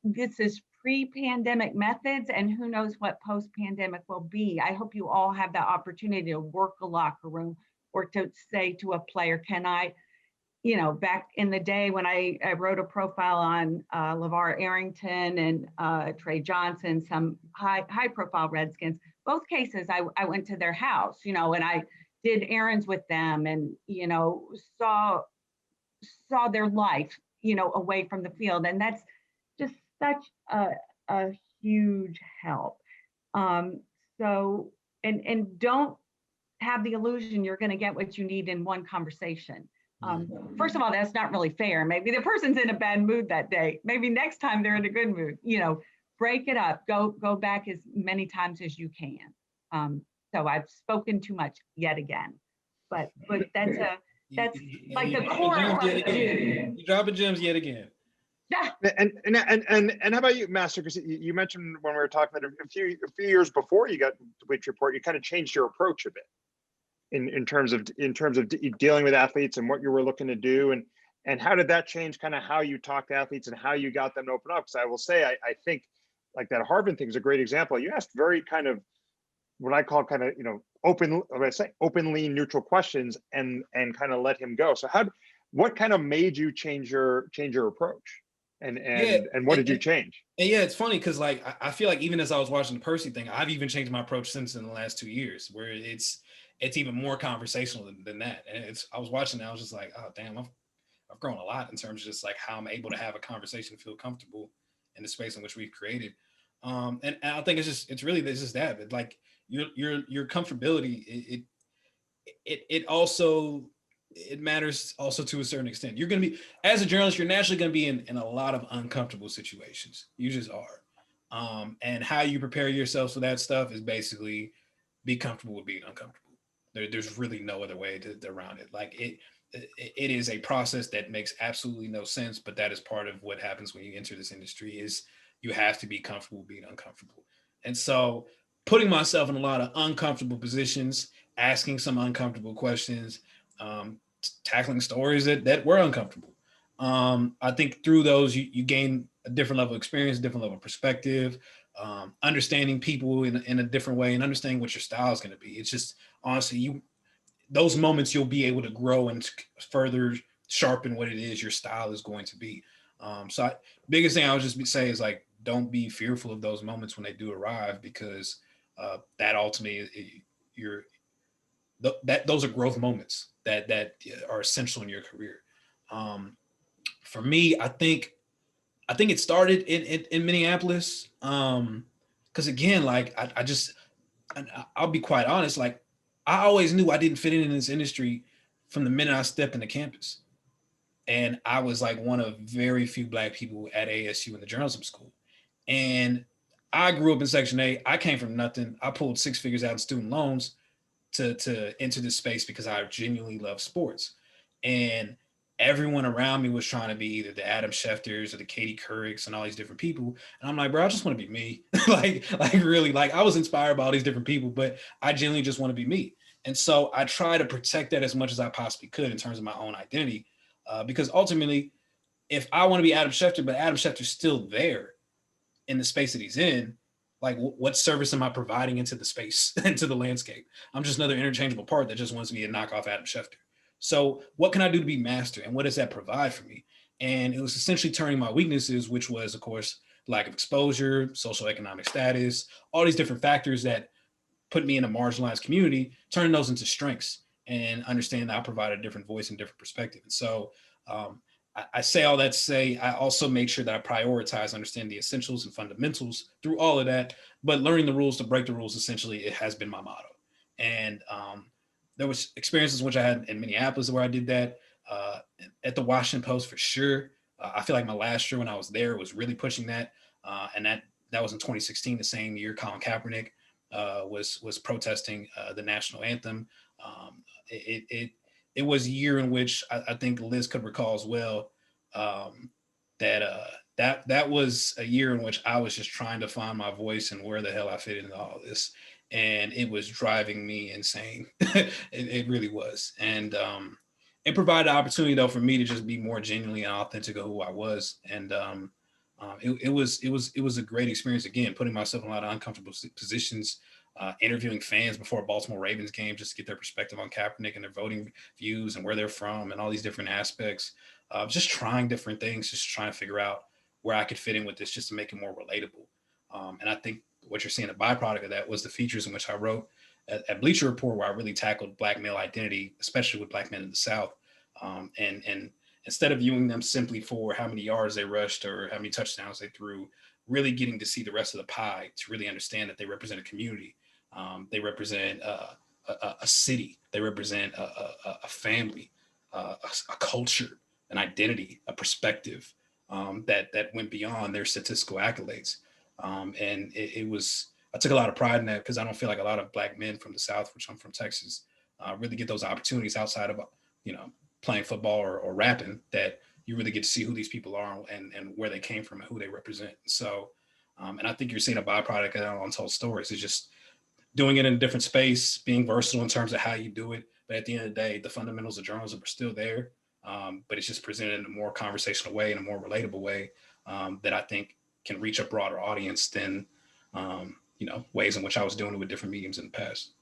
This is pre-pandemic methods, and who knows what post-pandemic will be. I hope you all have the opportunity to work a locker room, or to say to a player, can I, back in the day when I wrote a profile on LeVar Arrington and Trey Johnson, some high profile Redskins, both cases, I went to their house, and I did errands with them, and, saw their life, away from the field. And that's just such a huge help. So, and don't have the illusion you're going to get what you need in one conversation. First of all, that's not really fair. Maybe the person's in a bad mood that day. Maybe next time they're in a good mood. Break it up. Go back as many times as you can. So I've spoken too much yet again, but that's like the core of what we do. You dropping gems yet again. And how about you, Master? Because you mentioned when we were talking that a few years before you got the Bleacher Report, you kind of changed your approach a bit in terms of dealing with athletes and what you were looking to do, and how did that change kind of how you talk to athletes and how you got them to open up? Because I will say, I think like that Harvin thing is a great example. You asked very kind of what I call kind of, openly neutral questions and kind of let him go. So what kind of made you change your approach? And what did you change? And yeah, it's funny because like I feel like even as I was watching the Percy thing, I've even changed my approach since in the last 2 years, where it's even more conversational than that. And I was watching it, I was just like, oh damn, I've grown a lot in terms of just like how I'm able to have a conversation, feel comfortable in the space in which we've created. And I think it's just that, but like your comfortability, it matters also to a certain extent. You're going to be, as a journalist, you're naturally going to be in a lot of uncomfortable situations. You just are. And how you prepare yourselves for that stuff is basically be comfortable with being uncomfortable. There's really no other way around it. Like it is a process that makes absolutely no sense, but that is part of what happens when you enter this industry is you have to be comfortable being uncomfortable. And so putting myself in a lot of uncomfortable positions, asking some uncomfortable questions, tackling stories that were uncomfortable. I think through those, you gain a different level of experience, different level of perspective, understanding people in a different way and understanding what your style is going to be. It's just, honestly, those moments you'll be able to grow and further sharpen what it is your style is going to be. Biggest thing I would just say is like, don't be fearful of those moments when they do arrive, because that ultimately those are growth moments that are essential in your career. For me, I think it started in Minneapolis. Cause again, like I'll be quite honest, like I always knew I didn't fit in this industry from the minute I stepped into campus. And I was like one of very few Black people at ASU in the journalism school. And I grew up in Section 8. I came from nothing. I pulled 6 figures out in student loans to enter this space because I genuinely love sports. And everyone around me was trying to be either the Adam Schefters or the Katie Courics and all these different people. And I'm like, bro, I just want to be me. like really, like I was inspired by all these different people, but I genuinely just want to be me. And so I try to protect that as much as I possibly could in terms of my own identity. Because ultimately, if I want to be Adam Schefter, but Adam Schefter's still there in the space that he's in, like what service am I providing into the space, into the landscape? I'm just another interchangeable part that just wants to be a knockoff Adam Schefter. So what can I do to be Master, and what does that provide for me? And it was essentially turning my weaknesses, which was, of course, lack of exposure, socioeconomic status, all these different factors that put me in a marginalized community, turning those into strengths and understanding that I provide a different voice and different perspective. And so I say all that to say, I also make sure that I prioritize understanding the essentials and fundamentals through all of that, but learning the rules to break the rules, essentially, it has been my motto. And there was experiences which I had in Minneapolis where I did that, at the Washington Post for sure. I feel like my last year when I was there was really pushing that. And that was in 2016, the same year Colin Kaepernick was protesting the national anthem. It was a year in which I think Liz could recall as well, that was a year in which I was just trying to find my voice and where the hell I fit into all this. And it was driving me insane. it really was. And it provided an opportunity though for me to just be more genuinely and authentic of who I was. And it was a great experience, again, putting myself in a lot of uncomfortable positions, interviewing fans before a Baltimore Ravens game just to get their perspective on Kaepernick and their voting views and where they're from and all these different aspects. Just trying different things, just trying to figure out where I could fit in with this just to make it more relatable. And I think what you're seeing, a byproduct of that was the features in which I wrote at Bleacher Report, where I really tackled Black male identity, especially with Black men in the South. And instead of viewing them simply for how many yards they rushed or how many touchdowns they threw, really getting to see the rest of the pie to really understand that they represent a community. They represent a city. They represent a family, a culture, an identity, a perspective that went beyond their statistical accolades. And it was took a lot of pride in that because I don't feel like a lot of Black men from the South, which I'm from Texas, really get those opportunities outside of, playing football or rapping, that you really get to see who these people are and where they came from and who they represent. So, and I think you're seeing a byproduct of Untold Stories. It's just doing it in a different space, being versatile in terms of how you do it. But at the end of the day, the fundamentals of journalism are still there. But it's just presented in a more conversational way, in a more relatable way, that I think can reach a broader audience than, ways in which I was doing it with different mediums in the past.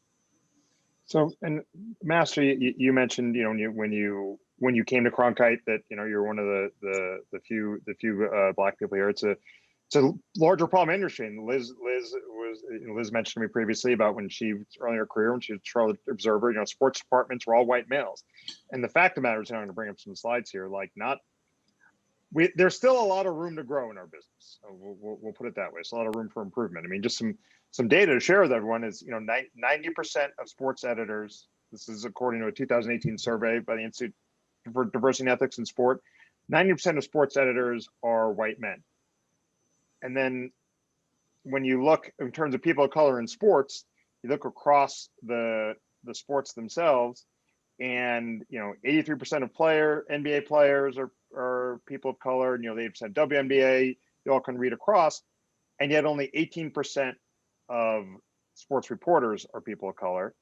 So, and Master, you mentioned, when you came to Cronkite that, you're one of the few Black people here. It's a larger problem industry. And Liz mentioned to me previously about when she was early in her career, when she was Charlotte Observer, sports departments were all white males. And the fact of the matter is, I'm going to bring up some slides here, there's still a lot of room to grow in our business. We'll put it that way. It's a lot of room for improvement. I mean, just some data to share with everyone is, 90% of sports editors, this is according to a 2018 survey by the Institute for Diversity and Ethics in Sport, 90% of sports editors are white men. And then when you look in terms of people of color in sports, you look across the sports themselves, and 83% of NBA players are people of color, and 80% WNBA, you all can read across, and yet only 18% of sports reporters are people of color.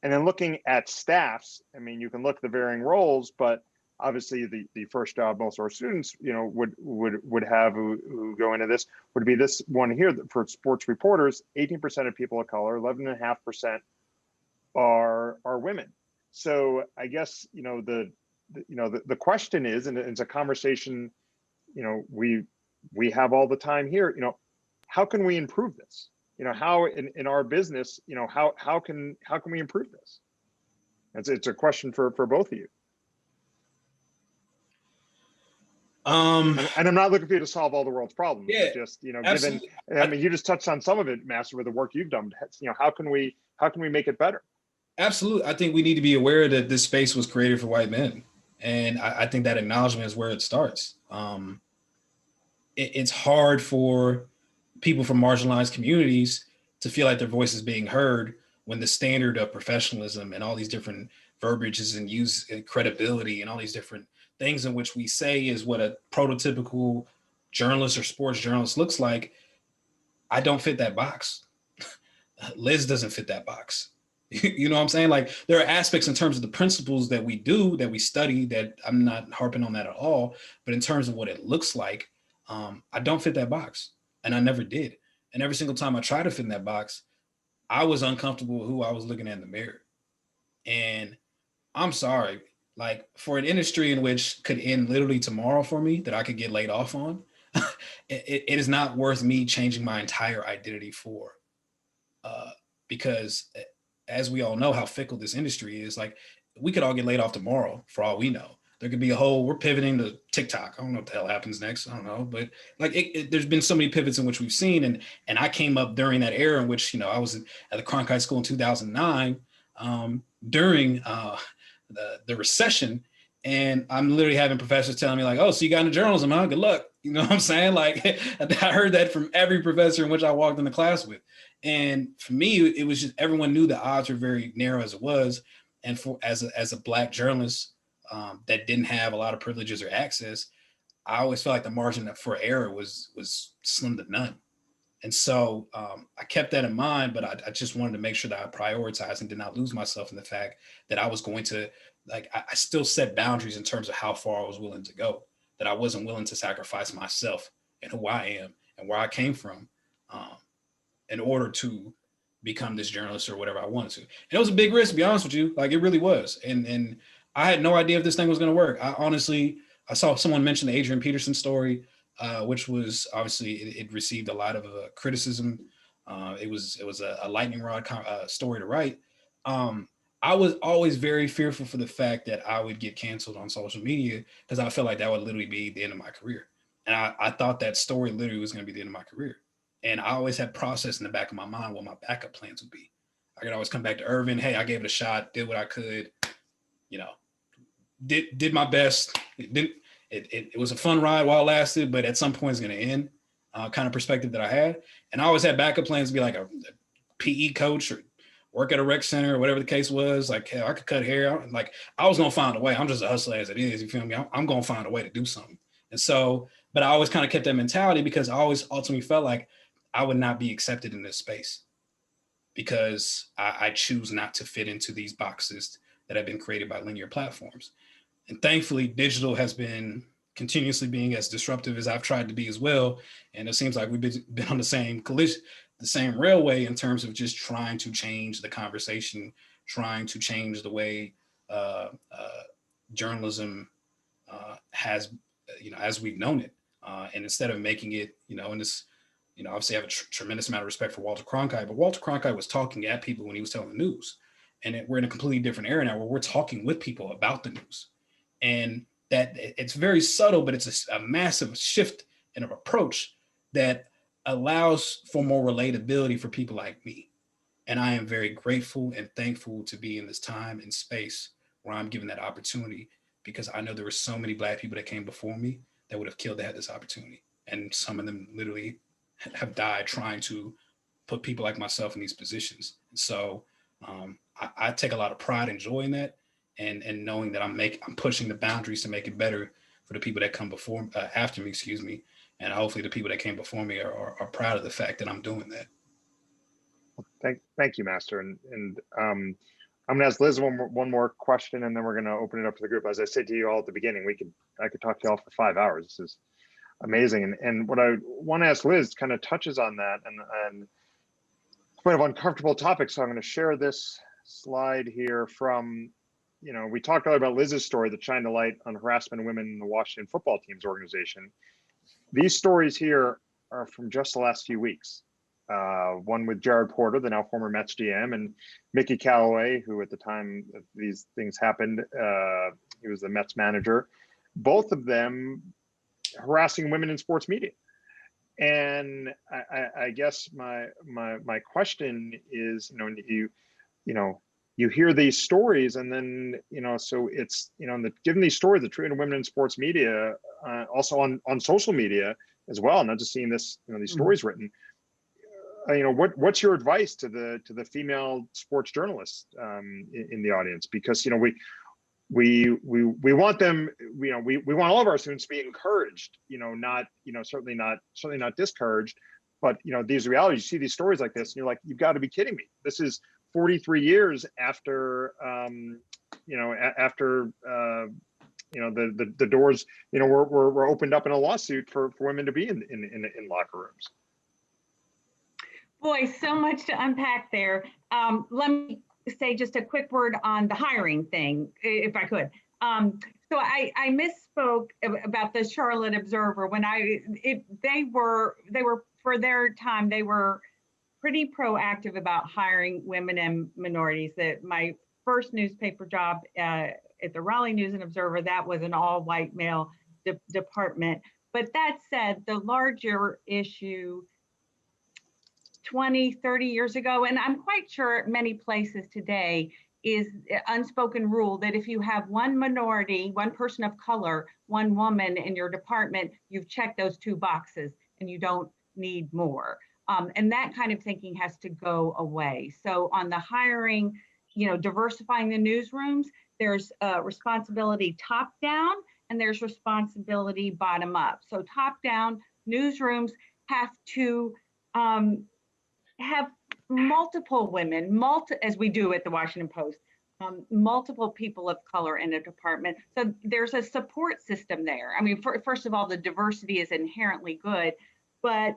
And then looking at staffs, I mean, you can look at the varying roles, but obviously the first job most of our students, would have who go into this would be this one here for sports reporters. 18% of people of color, 11.5% are women. So I guess, the question is, and it's a conversation, we have all the time here, how can we improve this? How in our business, how can we improve this? It's a question for both of you. And I'm not looking for you to solve all the world's problems. Yeah, but just, absolutely. given, I mean, you just touched on some of it, Master, with the work you've done. How can we make it better? Absolutely. I think we need to be aware that this space was created for white men. And I think that acknowledgement is where it starts. It's hard for people from marginalized communities to feel like their voice is being heard when the standard of professionalism and all these different verbiages and use and credibility and all these different things in which we say is what a prototypical journalist or sports journalist looks like. I don't fit that box. Liz doesn't fit that box. You know what I'm saying? Like, there are aspects in terms of the principles that we do, that we study, that I'm not harping on that at all. But in terms of what it looks like, I don't fit that box. And I never did. And every single time I tried to fit in that box, I was uncomfortable with who I was looking at in the mirror. And I'm sorry, like, for an industry in which could end literally tomorrow for me, that I could get laid off on, it is not worth me changing my entire identity for. Because as we all know how fickle this industry is, like, we could all get laid off tomorrow for all we know. There could be we're pivoting to TikTok. I don't know what the hell happens next. I don't know, but like there's been so many pivots in which we've seen. And I came up during that era in which, I was at the Cronkite School in 2009 during the recession. And I'm literally having professors telling me like, oh, so you got into journalism, huh? Good luck. You know what I'm saying? Like, I heard that from every professor in which I walked into class with. And for me, it was just, everyone knew the odds were very narrow as it was. And as a Black journalist that didn't have a lot of privileges or access, I always felt like the margin for error was slim to none. And so I kept that in mind, but I just wanted to make sure that I prioritized and did not lose myself in the fact that I was going to, like, I still set boundaries in terms of how far I was willing to go, that I wasn't willing to sacrifice myself and who I am and where I came from in order to become this journalist or whatever I wanted to. And it was a big risk, to be honest with you. Like, it really was. And I had no idea if this thing was going to work. I saw someone mention the Adrian Peterson story, which was obviously, it received a lot of criticism. It was a lightning rod story to write. I was always very fearful for the fact that I would get canceled on social media, because I felt like that would literally be the end of my career. And I thought that story literally was going to be the end of my career. And I always had processed in the back of my mind what my backup plans would be. I could always come back to Irvin. Hey, I gave it a shot, did what I could, did my best. It was a fun ride while it lasted, but at some point it's going to end. kind of perspective that I had. And I always had backup plans to be like a PE coach or work at a rec center or whatever the case was. Like, hell, I could cut hair. Like, I was going to find a way. I'm just a hustler as it is. You feel me? I'm going to find a way to do something. And so, but I always kind of kept that mentality because I always ultimately felt like I would not be accepted in this space because I choose not to fit into these boxes that have been created by linear platforms. And thankfully, digital has been continuously being as disruptive as I've tried to be as well. And it seems like we've been on the same collision, the same railway in terms of just trying to change the conversation, trying to change the way journalism has, as we've known it. And instead of making it, in this, obviously I have a tremendous amount of respect for Walter Cronkite, but Walter Cronkite was talking at people when he was telling the news. And we're in a completely different era now where we're talking with people about the news. And that it's very subtle, but it's a massive shift in an approach that allows for more relatability for people like me. And I am very grateful and thankful to be in this time and space where I'm given that opportunity, because I know there were so many Black people that came before me that would have killed to have this opportunity. And some of them literally have died trying to put people like myself in these positions. And so I take a lot of pride and joy in that, and knowing that I'm pushing the boundaries to make it better for the people that come after me, and hopefully the people that came before me are proud of the fact that I'm doing that. Thank you, Master. And I'm going to ask Liz one more question, and then we're going to open it up to the group. As I said to you all at the beginning, I could talk to you all for 5 hours. This is amazing. And what I want to ask Liz kind of touches on that, and quite an uncomfortable topic. So I'm going to share this slide here from, we talked earlier about Liz's story that shined a light on harassment of women in the Washington football team's organization. These stories here are from just the last few weeks. One with Jared Porter, the now former Mets GM, and Mickey Callaway, who at the time these things happened, he was the Mets manager. Both of them harassing women in sports media. And I guess my question is, you hear these stories, and then so it's given these stories, the treatment of women in sports media, also on social media as well, not just seeing this these stories written. What's your advice to the female sports journalists in the audience? Because we want them, we want all of our students to be encouraged, not certainly not discouraged, but these realities, you see these stories like this and you're like, you've got to be kidding me. This is 43 years after the doors were opened up in a lawsuit for women to be in locker rooms. Boy, so much to unpack there. Let me say just a quick word on the hiring thing, if I could. So I misspoke about the Charlotte Observer when they were for their time, they were pretty proactive about hiring women and minorities. That my first newspaper job at the Raleigh News and Observer, that was an all-white male department. But that said, the larger issue 20, 30 years ago, and I'm quite sure many places today, is unspoken rule that if you have one minority, one person of color, one woman in your department, you've checked those two boxes and you don't need more. And that kind of thinking has to go away. So on the hiring, diversifying the newsrooms, there's responsibility top down and there's responsibility bottom up. So top down, newsrooms have to have multiple women, as we do at the Washington Post, multiple people of color in a department. So there's a support system there. I mean, first of all, the diversity is inherently good, but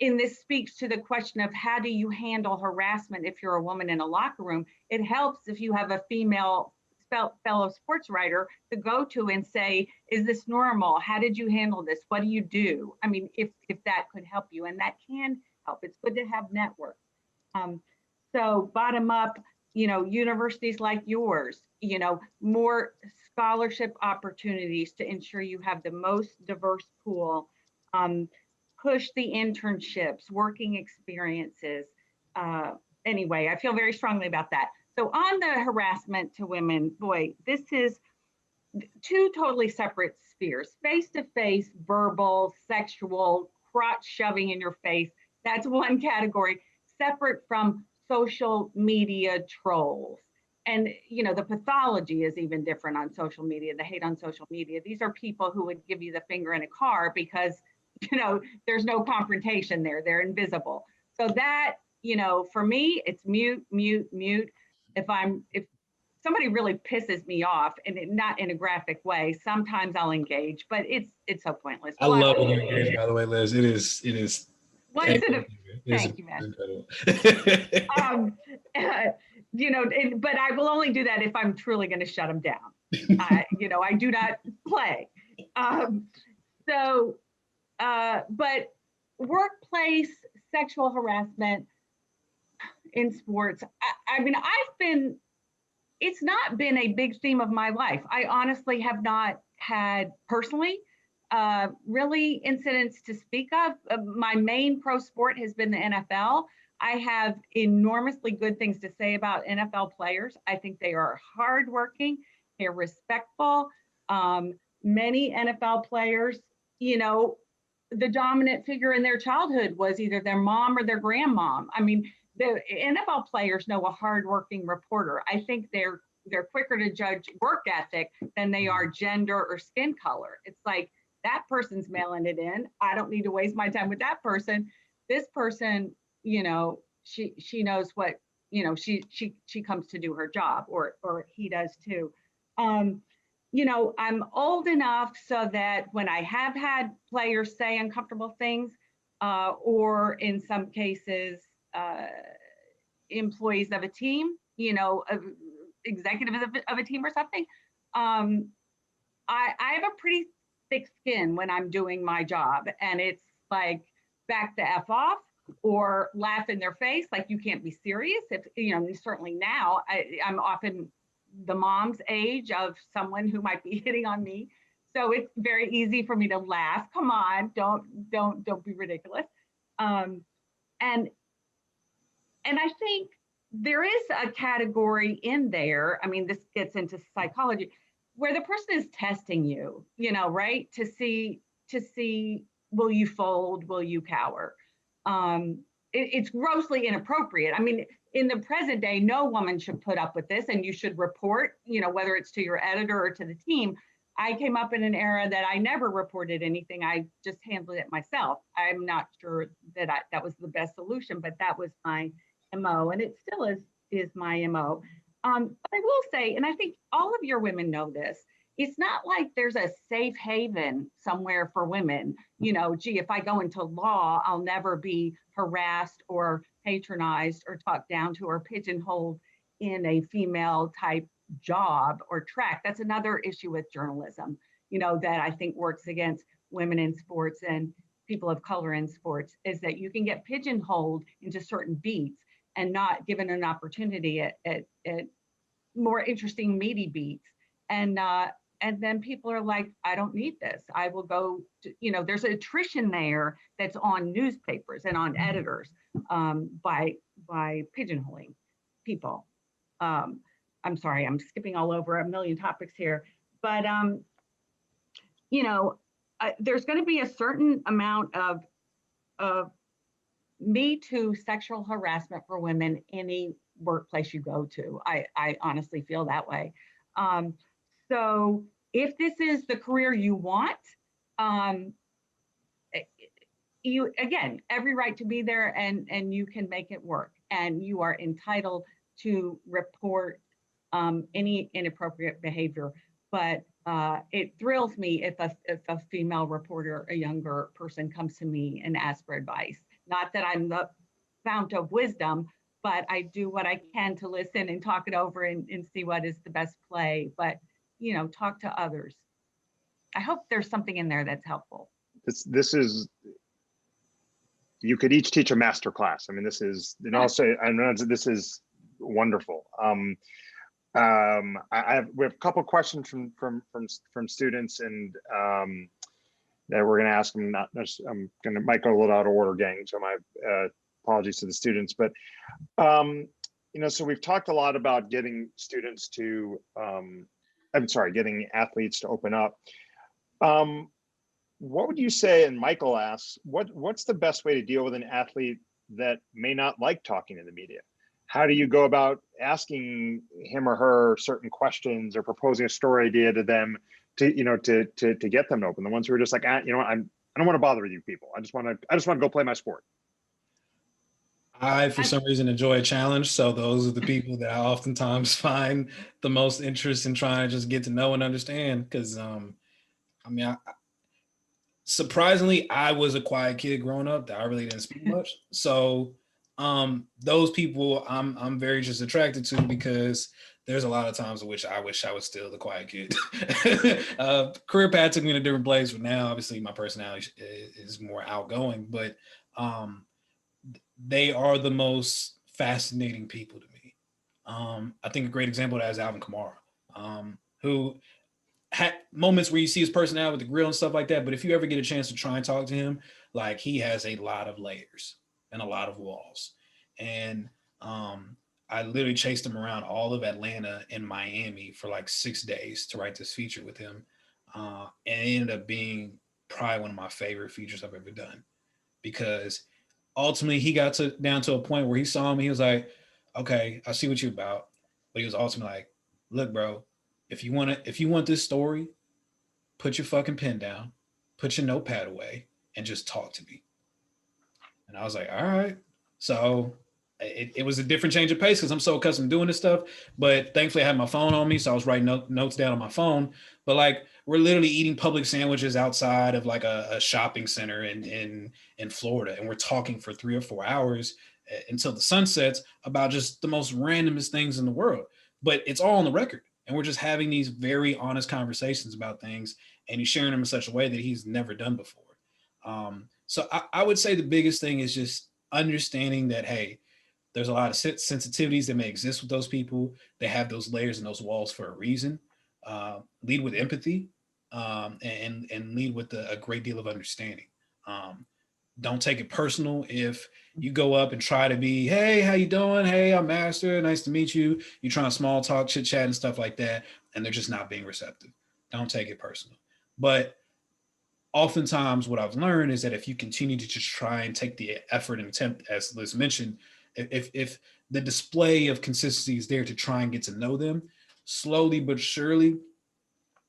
this speaks to the question of how do you handle harassment if you're a woman in a locker room. It helps if you have a female fellow sports writer to go to and say, is this normal? How did you handle this? What do you do? I mean, if that could help you, and that can help. It's good to have networks. So bottom up, universities like yours, more scholarship opportunities to ensure you have the most diverse pool, push the internships, working experiences. Anyway, I feel very strongly about that. So on the harassment to women, boy, this is two totally separate spheres: face-to-face, verbal, sexual, crotch shoving in your face. That's one category, separate from social media trolls. And, you know, the pathology is even different on social media, the hate on social media. These are people who would give you the finger in a car because, you know, there's no confrontation there. They're invisible. So that, you know, for me, it's mute, mute, mute. If somebody really pisses me off, and not in a graphic way, sometimes I'll engage, but it's so pointless. I love when you engage, by the way, Liz. It is. Thank you, man. Incredible. You know, but I will only do that if I'm truly going to shut them down. You know, I do not play. But workplace sexual harassment in sports, I mean, it's not been a big theme of my life. I honestly have not had personally really incidents to speak of. My main pro sport has been the NFL. I have enormously good things to say about NFL players. I think they are hardworking, they're respectful. Many NFL players, you know, the dominant figure in their childhood was either their mom or their grandmom. I mean, the NFL players know a hardworking reporter. I think they're quicker to judge work ethic than they are gender or skin color. It's like, that person's mailing it in. I don't need to waste my time with that person. This person, you know, she knows what, you know, she comes to do her job, or he does too. You know, I'm old enough so that when I have had players say uncomfortable things, or in some cases, employees of a team, you know, executives of a team or something, I have a pretty thick skin when I'm doing my job, and it's like, back the F off or laugh in their face, like, you can't be serious. If, you know, certainly now I'm often the mom's age of someone who might be hitting on me, so it's very easy for me to laugh. Come on, don't be ridiculous. And I think there is a category in there, I mean, this gets into psychology, where the person is testing you, you know, right? To see, will you fold? Will you cower? It's grossly inappropriate. I mean, in the present day, no woman should put up with this, and you should report, you know, whether it's to your editor or to the team. I came up in an era that I never reported anything. I just handled it myself. I'm not sure that that was the best solution, but that was my MO, and it still is my MO. But I will say, and I think all of your women know this, it's not like there's a safe haven somewhere for women. You know, gee, if I go into law, I'll never be harassed or patronized or talked down to or pigeonholed in a female type job or track. That's another issue with journalism, you know, that I think works against women in sports and people of color in sports, is that you can get pigeonholed into certain beats and not given an opportunity at more interesting, meaty beats. And then people are like, I don't need this. I will go to, you know, there's attrition there that's on newspapers and on editors by pigeonholing people. I'm sorry, I'm skipping all over a million topics here, but you know, there's going to be a certain amount of Me Too sexual harassment for women any workplace you go to. I honestly feel that way. So if this is the career you want, you, again, every right to be there, and you can make it work, and you are entitled to report any inappropriate behavior. But it thrills me if a female reporter, a younger person, comes to me and asks for advice. Not that I'm the fount of wisdom, but I do what I can to listen and talk it over and see what is the best play. But, you know, talk to others. I hope there's something in there that's helpful. This is, you could each teach a master class. I mean, this is, and I'll say, I know this is wonderful. we have a couple of questions from students, and that we're going to ask them. I'm going to might go a little out of order, gang. So my apologies to the students, but so we've talked a lot about getting students to, getting athletes to open up. what would you say, and Michael asks, what's the best way to deal with an athlete that may not like talking to the media? How do you go about asking him or her certain questions or proposing a story idea to them to, to get them to open? The ones who are just like, I don't want to bother with you people. I just want to go play my sport. I, for some reason, enjoy a challenge. So those are the people that I oftentimes find the most interest in trying to just get to know and understand. Because, surprisingly, I was a quiet kid growing up that I really didn't speak much. So those people I'm very just attracted to, because there's a lot of times in which I wish I was still the quiet kid. Career path took me in a different place, but now obviously my personality is more outgoing, but they are the most fascinating people to me. I think a great example of that is Alvin Kamara, who had moments where you see his personality with the grill and stuff like that, but if you ever get a chance to try and talk to him, like, he has a lot of layers and a lot of walls. And I literally chased him around all of Atlanta and Miami for like 6 days to write this feature with him. And it ended up being probably one of my favorite features I've ever done, because ultimately he got down to a point where he saw me, he was like, okay, I see what you're about. But he was ultimately like, look, bro, if you want this story, put your fucking pen down, put your notepad away, and just talk to me. And I was like, all right. So it was a different change of pace, because I'm so accustomed to doing this stuff. But thankfully I had my phone on me, so I was writing notes down on my phone. But like, we're literally eating public sandwiches outside of like a shopping center in Florida, and we're talking for 3 or 4 hours until the sun sets about just the most randomest things in the world. But it's all on the record, and we're just having these very honest conversations about things, and he's sharing them in such a way that he's never done before. So I would say the biggest thing is just understanding that, hey, there's a lot of sensitivities that may exist with those people. They have those layers and those walls for a reason. Lead with empathy, and lead with a great deal of understanding. Don't take it personal if you go up and try to be, hey, how you doing? Hey, I'm Master. Nice to meet you. You're trying to small talk, chit chat and stuff like that, and they're just not being receptive. Don't take it personal. But oftentimes what I've learned is that if you continue to just try and take the effort and attempt, as Liz mentioned, if the display of consistency is there to try and get to know them, slowly but surely,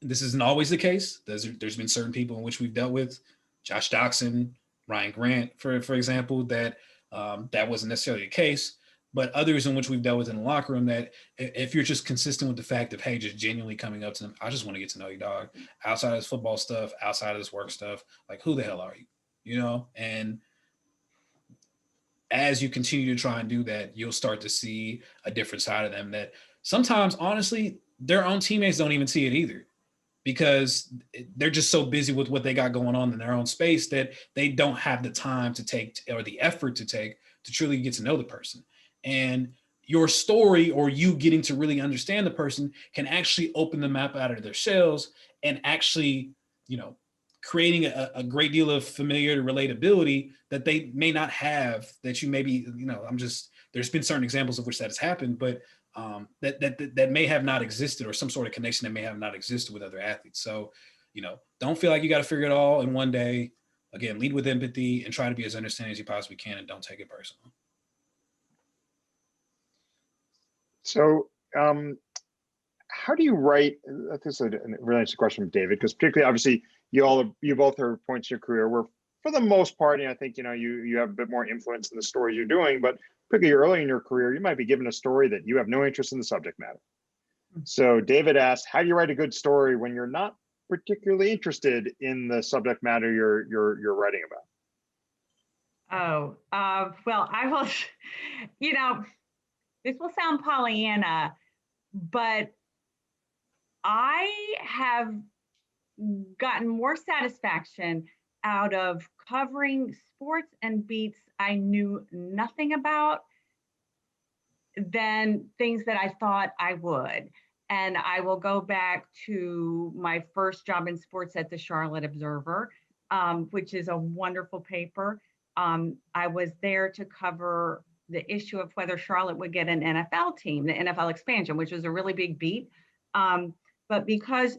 this isn't always the case. There's been certain people in which we've dealt with, Josh Doxson, Ryan Grant, for example, that wasn't necessarily the case, but others in which we've dealt with in the locker room, that if you're just consistent with the fact of, hey, just genuinely coming up to them, I just want to get to know you, dog, outside of this football stuff, outside of this work stuff, like, who the hell are you? And as you continue to try and do that, you'll start to see a different side of them that sometimes, honestly, their own teammates don't even see it either, because they're just so busy with what they got going on in their own space that they don't have the time to take, or the effort to take, to truly get to know the person. And your story, or you getting to really understand the person, can actually open them up out of their shells and actually, creating a great deal of familiarity, relatability that they may not have, that you maybe, there's been certain examples of which that has happened, but that may have not existed, or some sort of connection that may have not existed with other athletes. So, don't feel like you got to figure it all in one day. Again, lead with empathy and try to be as understanding as you possibly can, and don't take it personal. So, how do you write? This is a really interesting question from David, because particularly, obviously, you both are points in your career where, for the most part, I think you have a bit more influence in the stories you're doing, but particularly early in your career, you might be given a story that you have no interest in the subject matter. So David asked, how do you write a good story when you're not particularly interested in the subject matter you're writing about? Well, I will, this will sound Pollyanna, but I have gotten more satisfaction out of covering sports and beats I knew nothing about than things that I thought I would. And I will go back to my first job in sports at the Charlotte Observer, which is a wonderful paper. I was there to cover the issue of whether Charlotte would get an NFL team, the NFL expansion, which was a really big beat. But because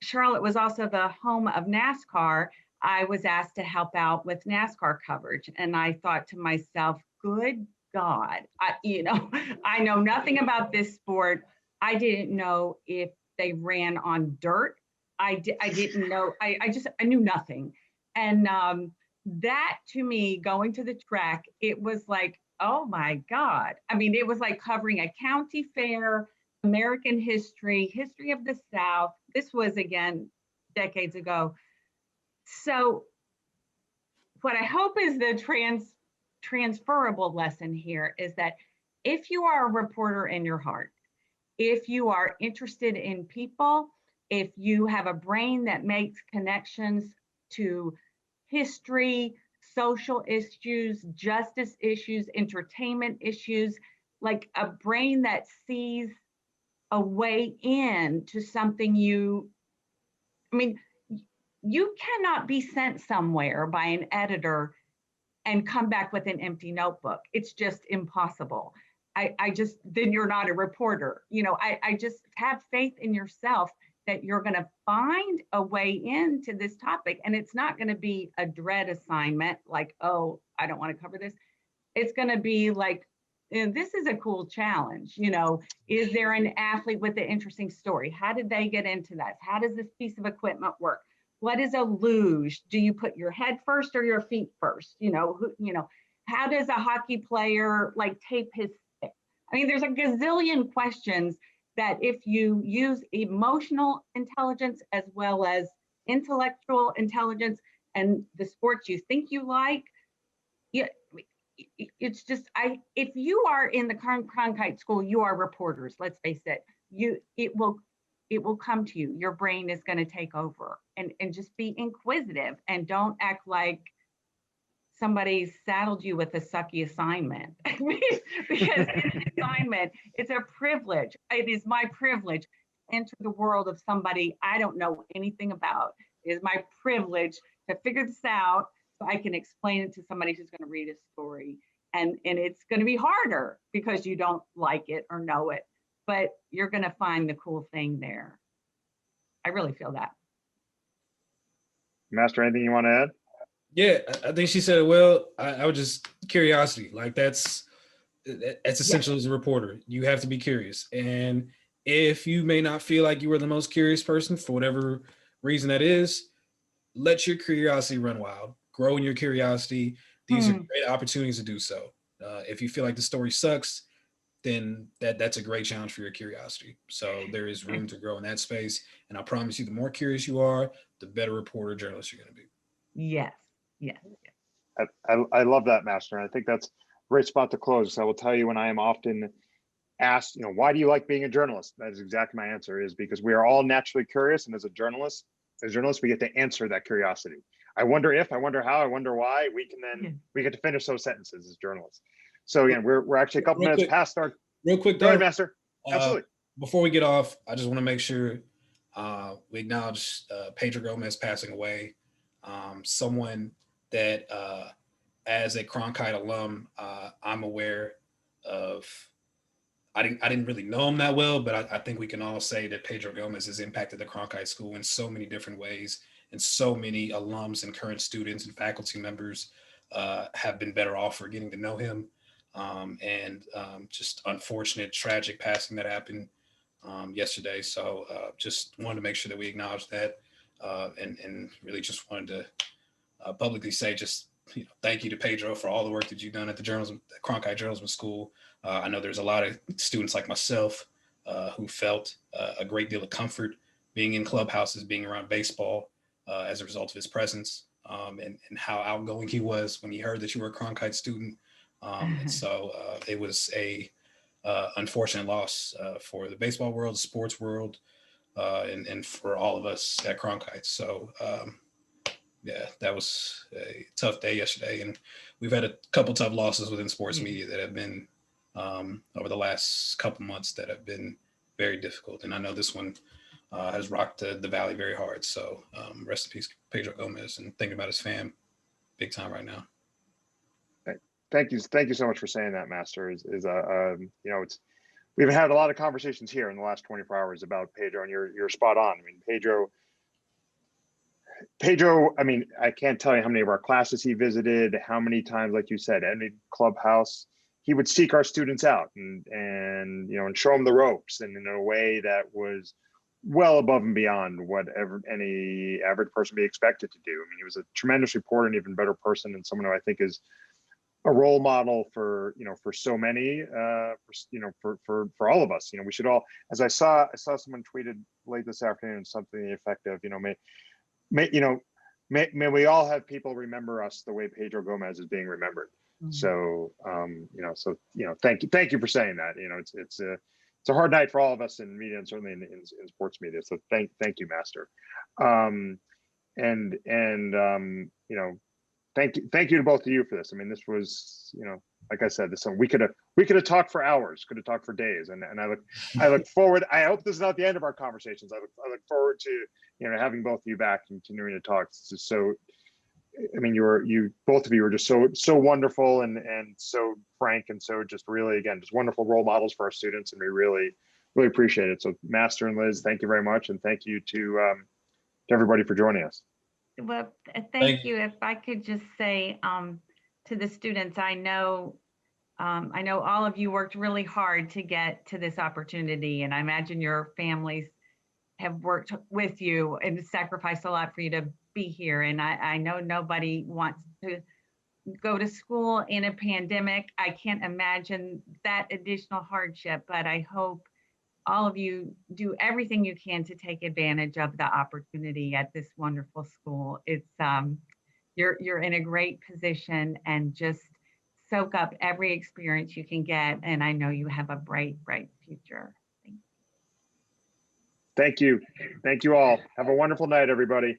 Charlotte was also the home of NASCAR, I was asked to help out with NASCAR coverage. And I thought to myself, good God, I know nothing about this sport. I didn't know if they ran on dirt. I didn't know, I knew nothing. And that to me, going to the track, it was like, oh my God. I mean, it was like covering a county fair, American history, history of the South. This was, again, decades ago. So what I hope is the transferable lesson here is that if you are a reporter in your heart, if you are interested in people, if you have a brain that makes connections to history, social issues, justice issues, entertainment issues, like a brain that sees a way in to something you cannot be sent somewhere by an editor and come back with an empty notebook. It's just impossible. Then you're not a reporter. I just have faith in yourself that you're going to find a way into this topic. And it's not going to be a dread assignment like, oh, I don't want to cover this. It's going to be like, this is a cool challenge. Is there an athlete with an interesting story? How did they get into that? How does this piece of equipment work? What is a luge? Do you put your head first or your feet first? How does a hockey player tape his stick? I mean, there's a gazillion questions that if you use emotional intelligence as well as intellectual intelligence and the sports you think you like, it's just, if you are in the Cronkite School, you are reporters, let's face it. It will come to you. Your brain is going to take over, and just be inquisitive, and don't act like somebody saddled you with a sucky assignment. Because an assignment, it's a privilege. It is my privilege to enter the world of somebody I don't know anything about. It is my privilege to figure this out so I can explain it to somebody who's going to read a story. And it's going to be harder because you don't like it or know it, but you're going to find the cool thing there. I really feel that. Master, anything you want to add? Yeah, I think she said it well. I would just curiosity, that's essential as a reporter. You have to be curious, and if you may not feel like you are the most curious person for whatever reason that is, let your curiosity run wild. Grow in your curiosity. These are great opportunities to do so. If you feel like the story sucks, then that's a great challenge for your curiosity. So there is room to grow in that space, and I promise you, the more curious you are, the better reporter, journalist you're going to be. Yes. I love that, Master. And I think that's a great spot to close. I will tell you, when I am often asked, why do you like being a journalist? That is exactly my answer, is because we are all naturally curious. And as journalists, we get to answer that curiosity. I wonder if, I wonder how, I wonder why. We get to finish those sentences as journalists. So again, we're actually a couple minutes past our. Real quick, go ahead, Master. Absolutely. Before we get off, I just want to make sure we acknowledge Pedro Gomez passing away. Someone that, as a Cronkite alum, I'm aware of. I didn't really know him that well, but I think we can all say that Pedro Gomez has impacted the Cronkite School in so many different ways, and so many alums and current students and faculty members have been better off for getting to know him. And just unfortunate, tragic passing that happened yesterday. So just wanted to make sure that we acknowledge that, and really just wanted to publicly say thank you to Pedro for all the work that you've done at the Cronkite Journalism School. I know there's a lot of students like myself who felt a great deal of comfort being in clubhouses, being around baseball as a result of his presence, and how outgoing he was when he heard that you were a Cronkite student. And so it was a unfortunate loss for the baseball world, the sports world, and for all of us at Cronkite. So yeah, that was a tough day yesterday, and we've had a couple tough losses within sports media that have been over the last couple months that have been very difficult. And I know this one has rocked the Valley very hard. So rest in peace, Pedro Gomez, and thinking about his fam big time right now. Thank you so much for saying that, Master. We've had a lot of conversations here in the last 24 hours about Pedro, and you're spot on. I mean, Pedro, Pedro, I mean, I can't tell you how many of our classes he visited, how many times, like you said, any clubhouse, he would seek our students out and you know, and show them the ropes, and in a way that was well above and beyond whatever any average person be expected to do. I mean, he was a tremendous reporter, and even better person, and someone who I think is a role model for, you know, for so many, you know, for all of us. You know, we should all, as I saw someone tweeted late this afternoon, something to the effect of, you know, may we all have people remember us the way Pedro Gomez is being remembered. Mm-hmm. So, you know, thank you for saying that. You know, it's a hard night for all of us in media, and certainly in sports media. So thank you, Master. You know, thank you to both of you for this. I mean, this was, you know, like I said, we could have talked for hours, could have talked for days, and I look forward. I hope this is not the end of our conversations. I look forward to, you know, having both of you back and continuing to talk. So, I mean, both of you are just so wonderful and so frank, and so just really, again, just wonderful role models for our students, and we really appreciate it. So, Master and Liz, thank you very much, and thank you to everybody for joining us. Well, thank you. If I could just say to the students, I know all of you worked really hard to get to this opportunity, and I imagine your families have worked with you and sacrificed a lot for you to be here. And I know nobody wants to go to school in a pandemic. I can't imagine that additional hardship, but I hope all of you do everything you can to take advantage of the opportunity at this wonderful school. It's you're in a great position, and just soak up every experience you can get. And I know you have a bright future. Thank you. Thank you all. Have a wonderful night, everybody.